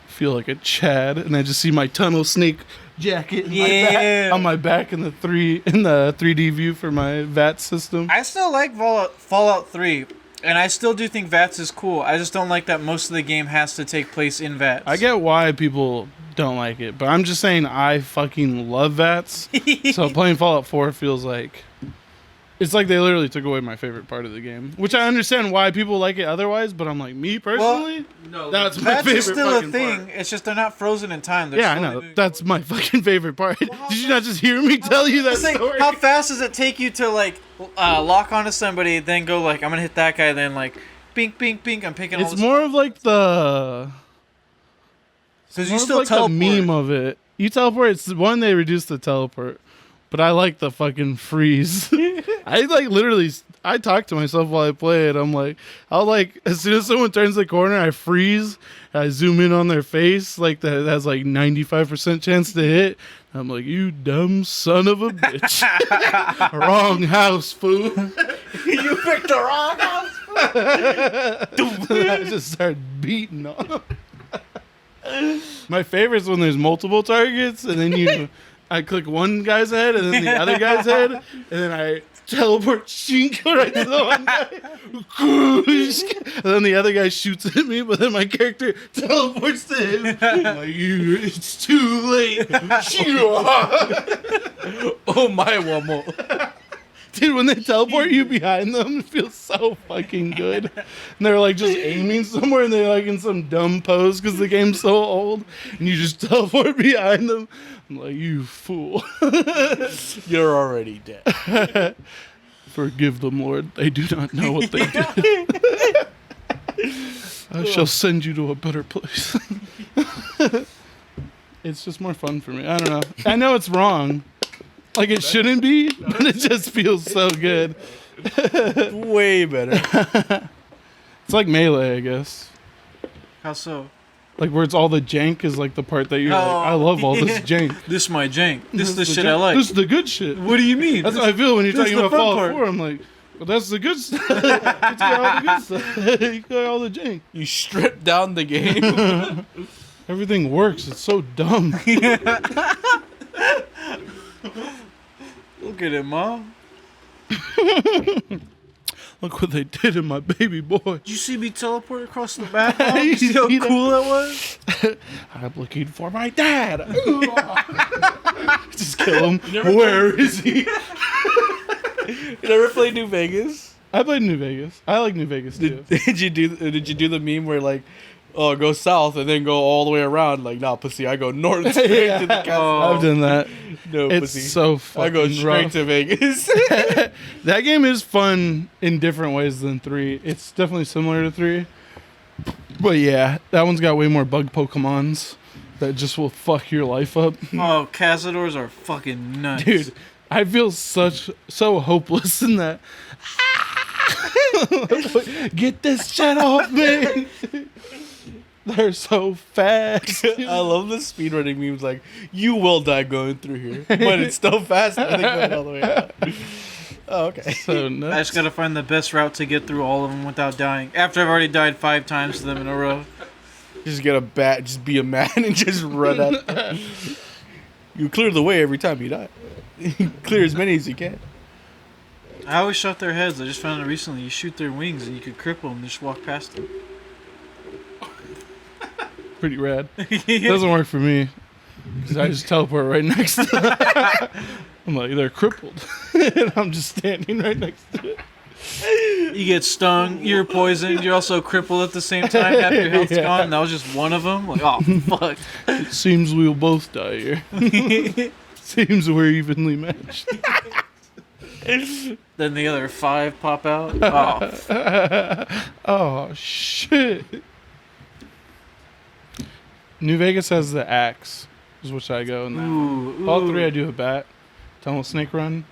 Feel like a Chad, and I just see my tunnel snake jacket in on my back in the 3D view for my VAT system. I still like Fallout 3, and I still do think VATS is cool. I just don't like that most of the game has to take place in VATS. I get why people don't like it, but I'm just saying I fucking love VATS. So playing Fallout 4 feels like it's like they literally took away my favorite part of the game, which I understand why people like it otherwise. But I'm like, me personally, that's my VATS favorite is still a fucking thing. part. It's just they're not frozen in time. They're Yeah, I slowly know. moving That's my fucking favorite part. Did you not just hear me tell you that It's like, story? how fast does it take you to like lock onto somebody, then go like, I'm gonna hit that guy, then like, bink, bink, bink. I'm picking all It's this. more of like the Because more you of still like teleport. the meme of it. You teleport. It's the one they reduced the teleport, but I like the fucking freeze. I like literally. I talk to myself while I play it. I'm like, I'll like as soon as someone turns the corner, I freeze. I zoom in on their face, like that has like 95% chance to hit. I'm like, you dumb son of a bitch. Wrong house, fool. You picked the wrong house. I just start beating on them. My favorite is when there's multiple targets, and then I click one guy's head, and then the other guy's head, and then I teleport shink right to the one guy. And then the other guy shoots at me, but then my character teleports to him. I'm like, it's too late. Oh my womo. Dude, when they teleport you behind them, it feels so fucking good. And they're like just aiming somewhere, and they're like in some dumb pose because the game's so old, and you just teleport behind them. I'm like, you fool. You're already dead. Forgive them, Lord. They do not know what they did. I shall send you to a better place. It's just more fun for me. I don't know. I know it's wrong. Like it shouldn't be, but it just feels so good. Way better. It's like Melee, I guess. How so? Like where it's all the jank is like the part that you're like, I love all this jank. This my jank. This is the shit jank. I like. This is the good shit. What do you mean? That's what I feel when you're this talking is the about fun Fallout part. 4. I'm like, well, that's the good stuff. It's got all the good stuff. You got all the jank. You strip down the game. Everything works. It's so dumb. Look at it, Mom. Look what they did in my baby boy. Did you see me teleport across the map? Mom? You You see how see that? cool that was? I'm looking for my dad. Just kill him. Where is he? You never played New Vegas? I played New Vegas. I like New Vegas too. Did you do the meme where like, oh, go south and then go all the way around? Like, nah, pussy, I go north straight to the castle. I've done that. No, It's pussy. so fucking I go straight rough. to Vegas. That game is fun in different ways than 3. It's definitely similar to 3. But yeah, that one's got way more bug Pokemons. that just will fuck your life up. Oh, cazadors are fucking nuts. Dude, I feel so hopeless in that. Get this shit off me. They're so fast. I love the speedrunning memes. Like, you will die going through here, but it's still fast. And they going all the way out. Oh, okay. So nuts. I just gotta find the best route to get through all of them without dying. After I've already died 5 times to them in a row. Just get a bat, just be a man, and just run at. You clear the way every time you die. Clear as many as you can. I always shot their heads. I just found out recently. You shoot their wings and you could cripple them and just walk past them. Pretty rad. Doesn't work for me. Because I just teleport right next to them. I'm like, they're crippled. And I'm just standing right next to it. You get stung, you're poisoned, you're also crippled at the same time. Half your health's gone. And that was just one of them. Like, oh, fuck. It seems we'll both die here. Seems we're evenly matched. Then the other 5 pop out. Oh, Oh, shit. New Vegas has the axe, is which I go in that. ooh, Fallout 3, ooh. I do a bat. Tunnel Snake Run.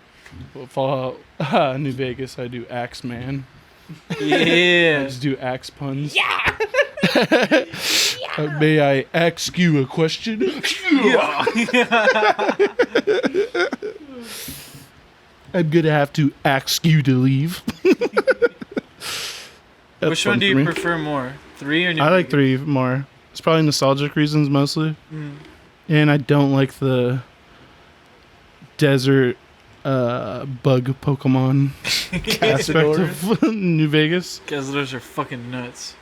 But Fallout New Vegas, I do Axe Man. I Yeah. just do axe puns. Yeah. May I ask you a question? Yeah. I'm gonna have to ask you to leave. That's Which fun one do for you me. prefer more? 3 or New I like Vegas? 3 more. It's probably nostalgic reasons mostly. Mm. And I don't like the desert bug Pokemon aspect of New Vegas. Because those are fucking nuts.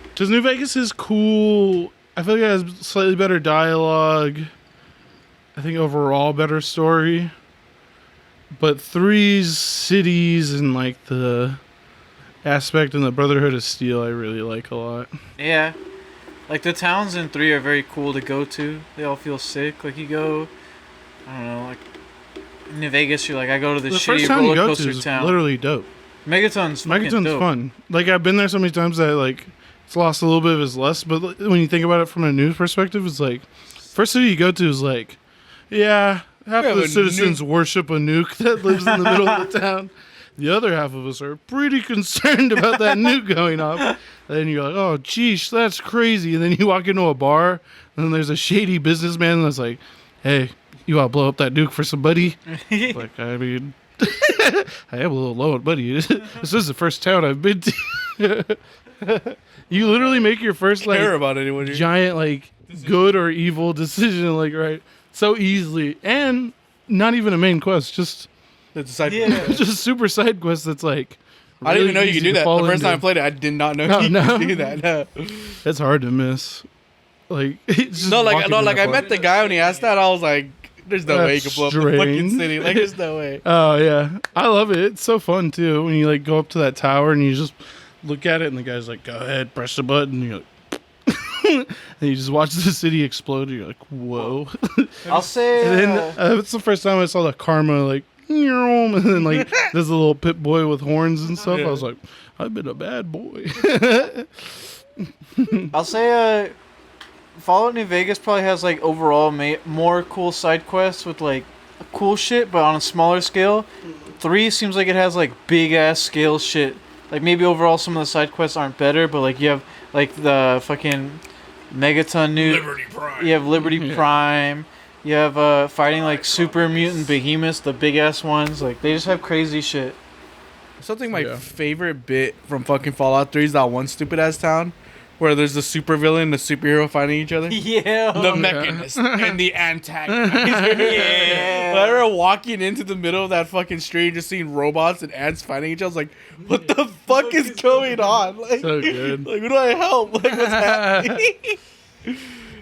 Because New Vegas is cool. I feel like it has slightly better dialogue. I think overall better story. But 3's cities and like the aspect in the Brotherhood of Steel I really like a lot. Yeah. Like the towns in 3 are very cool to go to. They all feel sick. Like you go, I don't know, like New Vegas, you're like, I go to the first shitty town you roller go coaster to is town. literally dope. Megaton's fucking Megaton's dope. fun. Like I've been there so many times that like it's lost a little bit of its lust. But when you think about it from a news perspective, it's like first city you go to is like, yeah, half We of have the a citizens worship a nuke that lives in the middle of the town. The other half of us are pretty concerned about that nuke going off. And then you're like, oh, geesh, that's crazy. And then you walk into a bar, and then there's a shady businessman that's like, hey, you want to blow up that nuke for somebody? Like, I mean, I am a little low on money. This is the first town I've been to. You literally make your first, like, Care about anyone here. giant, like, good or evil decision, like, right, so easily. And not even a main quest, just That's a side Yeah. just super side quest that's like I didn't even know you easy could do to that. fall The first time I into. played it, I did not know No, you no. could do that. No, It's hard to miss. Like it's just no, like walking no, in like that I place. met the guy when he asked that. I was like, "There's no way you can That's blow up the fucking strange. city. Like, there's no way." Oh yeah, I love it. It's so fun too when you like go up to that tower and you just look at it and the guy's like, "Go ahead, press the button." And you're like, and you just watch the city explode. And you're like, "Whoa!" I'll say. And then it's the first time I saw the karma like, and then like there's a little pit boy with horns and stuff. I was like, I've been a bad boy. I'll say Fallout New Vegas probably has like overall more cool side quests with like cool shit, but on a smaller scale. 3 seems like it has like big ass scale shit. Like maybe overall some of the side quests aren't better, but like you have like the fucking Megaton nuke. Liberty Prime. You have Liberty Prime. You have fighting like super mutant behemoths, the big ass ones. Like they just have crazy shit. Something my Yeah. favorite bit from fucking Fallout 3 is that one stupid ass town where there's the supervillain and the superhero fighting each other. Yeah. The mechanist and the antagonist. Yeah. I remember walking into the middle of that fucking street, just seeing robots and ants fighting each other. I was like, "What the fuck is going on?" Like, So good. like, who do I help? Like, what's happening?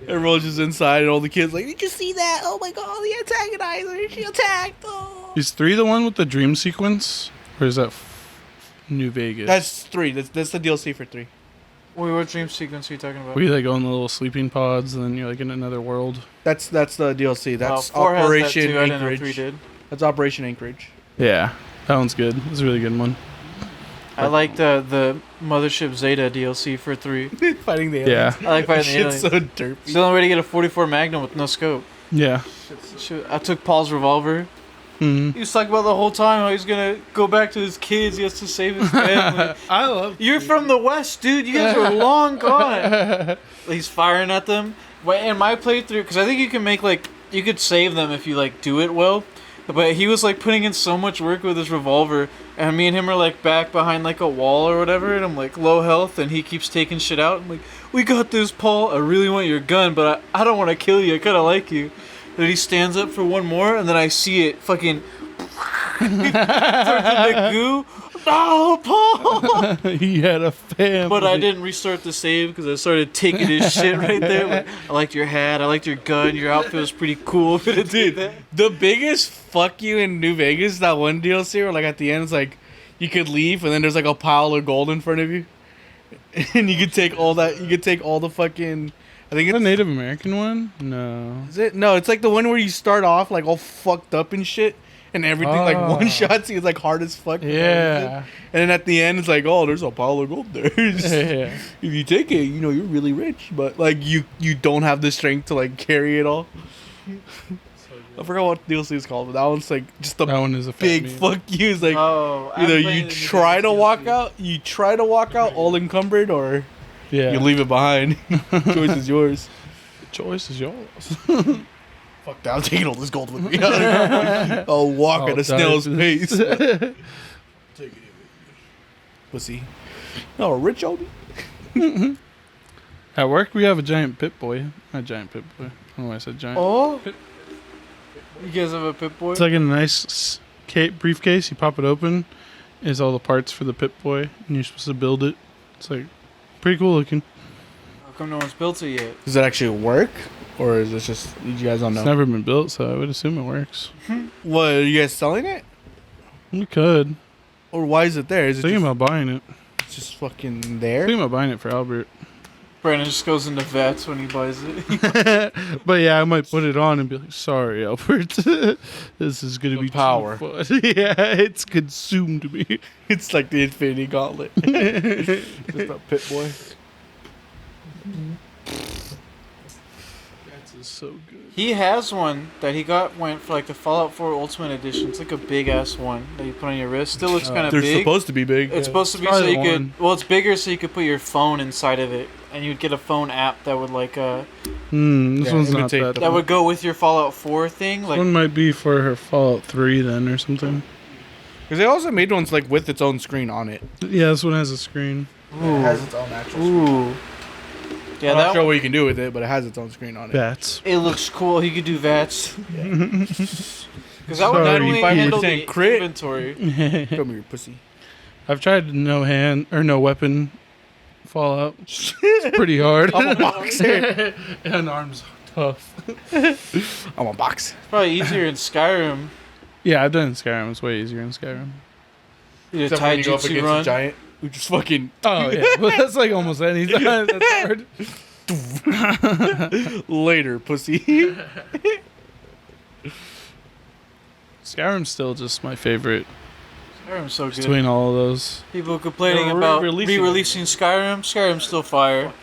Everyone's just inside, and all the kids like, "Did you see that? Oh my god, the antagonizer! She attacked!" Oh. Is 3 the one with the dream sequence, or is that New Vegas? That's 3. That's the DLC for 3. Wait, what dream sequence are you talking about? where you like go in the little sleeping pods and then you're like in another world. That's the DLC. That's 4 has that Operation too. I didn't know Anchorage. 3 did. That's Operation Anchorage. Yeah, that one's good. It's a really good one. I like the Mothership Zeta DLC for 3. Fighting the aliens. Yeah. I like fighting the Shit's aliens. so derpy. It's the only way to get a 44 Magnum with no scope. Yeah. Shoot, I took Paul's revolver. Mm. He was talking about the whole time how he's gonna go back to his kids. He has to save his family. I love. You're from the West, dude. You guys are long gone. He's firing at them. In my playthrough, because I think you can make you could save them if you do it well. But he was putting in so much work with his revolver, and me and him are back behind a wall or whatever, and I'm low health, and he keeps taking shit out. I'm we got this, Paul. I really want your gun, but I don't want to kill you. I kind of like you. Then he stands up for one more, and then I see it fucking turns into goo. No, Paul! He had a family. But I didn't restart the save because I started taking his shit right there. I liked your hat, I liked your gun, your outfit was pretty cool. Dude, the biggest fuck you in New Vegas, that one DLC where at the end it's you could leave and then there's a pile of gold in front of you. And you could take all that, you could take all the fucking... I think it's the Native American one. No. Is it? No, it's the one where you start off all fucked up and shit, and everything one shots you is hard as fuck. Yeah. And then at the end it's oh, there's a pile of gold there. Yeah. If you take it, you're really rich, but you don't have the strength to carry it all. I forgot what DLC is called, but that one's just a That one is a big fuck you. It's either you try to walk out, all encumbered, or Yeah. you leave it behind. Choice is yours. Choice is yours. Fuck that, I'm taking all this gold with me. I'll walk at a snail's pace. Take it in. Pussy. No, rich Obi. At work, we have a giant pit boy. Not giant pit boy. I don't know why I said giant. Oh? You guys have a Pip Boy? It's in a nice briefcase. You pop it open. Is all the parts for the pit boy, and you're supposed to build it. It's pretty cool looking. How come no one's built it yet? Does it actually work? Or is it just, you guys don't know? It's never been built, so I would assume it works. What, are you guys selling it? We could. Or why is it there? Is it Thinking about buying it. just fucking there? Thinking about buying it for Albert. Brandon just goes into vets when he buys it. But yeah, I might put it on and be sorry, Albert. This is gonna be power. too fun. Yeah, it's consumed me. It's like the Infinity Gauntlet. Just a pit boy. That's so good. He has one that he went for the Fallout 4 Ultimate Edition. It's a big ass one that you put on your wrist. Still looks kind of They're big. supposed to be big. It's supposed to be Probably so you the could. one. Well, it's bigger so you could put your phone inside of it, and you'd get a phone app that would This Yeah, one's not imitate that. the- that would go with your Fallout 4 thing. This one might be for her Fallout 3 then or something. Because they also made ones with its own screen on it. Yeah, this one has a screen. It has its own actual screen. Ooh. Yeah, I'm not that sure what you can do with it, but it has its own screen on it. Bats. it looks cool. He could do VATS. Because that Sorry, would not only 95% handle the crit. inventory. Come here, pussy. I've tried no weapon Fallout. It's pretty hard. I'm a boxer. And arms tough. I'm a box. It's probably easier in Skyrim. Yeah, I've done it in Skyrim. It's way easier in Skyrim. You did a Except when you go up taijutsu against a run. giant who just fucking Oh yeah, well, that's almost any time. That's hard. later, pussy. Skyrim's still just my favorite Skyrim's so good. between all of those. People complaining They're about re-releasing re-releasing Skyrim. Skyrim's still fire.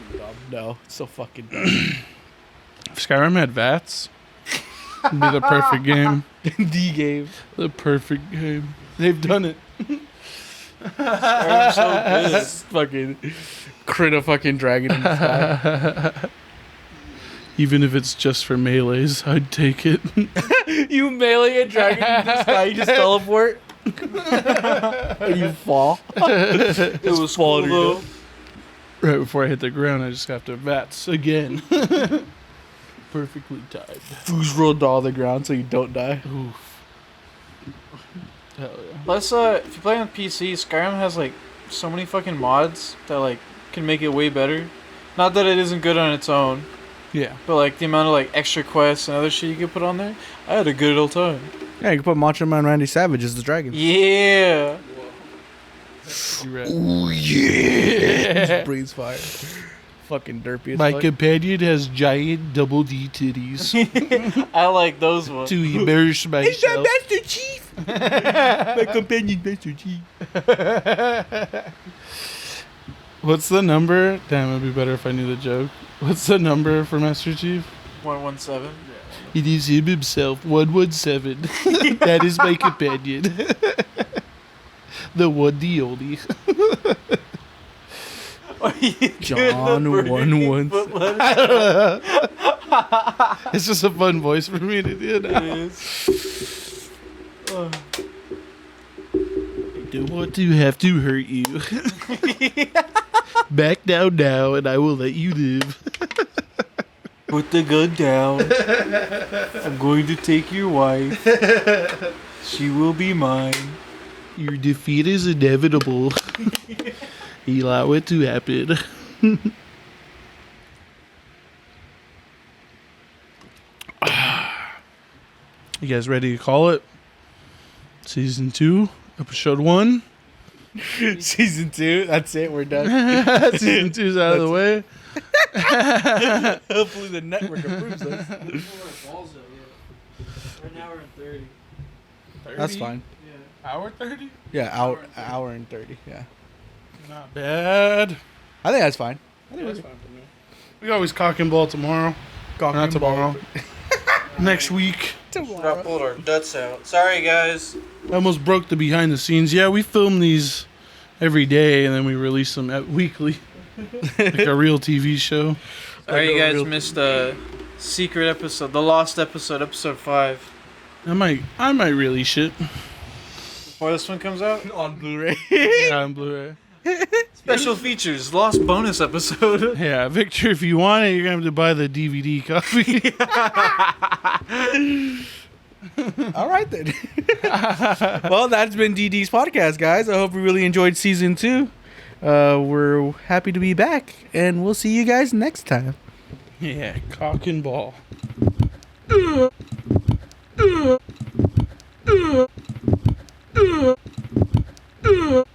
No, it's so fucking dumb. If Skyrim had VATS, it'd be the perfect game. D game. The perfect game. They've done it. Skyrim's so good. Just fucking crit a fucking dragon in the sky. Even if it's just for melees, I'd take it. You melee a dragon in the sky, you just teleport. And you fall. It was fall cool to your though. Right before I hit the ground, I just have to VATS again. Perfectly timed. Foos rolled to the ground so you don't die. Oof. Hell yeah. Plus, if you play on PC, Skyrim has so many fucking mods that can make it way better. Not that it isn't good on its own, Yeah. but the amount of extra quests and other shit you could put on there. I had a good old time. Yeah, you can put Macho Man Randy Savage as the dragon. Yeah. You read. Oh yeah! Just breathes fire. Fucking derpy as My fuck. companion has giant double D titties I like those ones. to immerse myself. Master Chief! My companion, Master Chief. What's the number? Damn, it'd be better if I knew the joke. What's the number for Master Chief? 117. It is him himself, 117. That is my companion. The one, the only. John 1-1. It's just a fun voice for me to do now. It is. I don't want to have to hurt you. Back down now and I will let you live. Put the gun down. I'm going to take your wife. She will be mine. Your defeat is inevitable. Allow it to happen. You guys ready to call it? Season 2, episode 1. Season 2. That's it. We're done. Season 2's out of the way. Hopefully the network approves us. Right now we're in 30. That's fine. Hour 30? Yeah, hour and 30. Yeah. Not bad. I think that's fine. That's fine for me. We always cock and ball tomorrow. Cock Not and ball. tomorrow. Next week. Stop pulled our guts out. Sorry, guys. I almost broke the behind the scenes. Yeah, we film these every day and then we release them weekly. Like a real TV show. Sorry, you guys missed the secret episode, the lost episode, episode 5. I might release it. Before this one comes out? On Blu-ray. Yeah, on Blu-ray. Special features, lost bonus episode. Yeah, Victor, if you want it, you're going to have to buy the DVD copy. All right, then. Well, that's been DD's podcast, guys. I hope you really enjoyed season 2. We're happy to be back, and we'll see you guys next time. Yeah, cock and ball.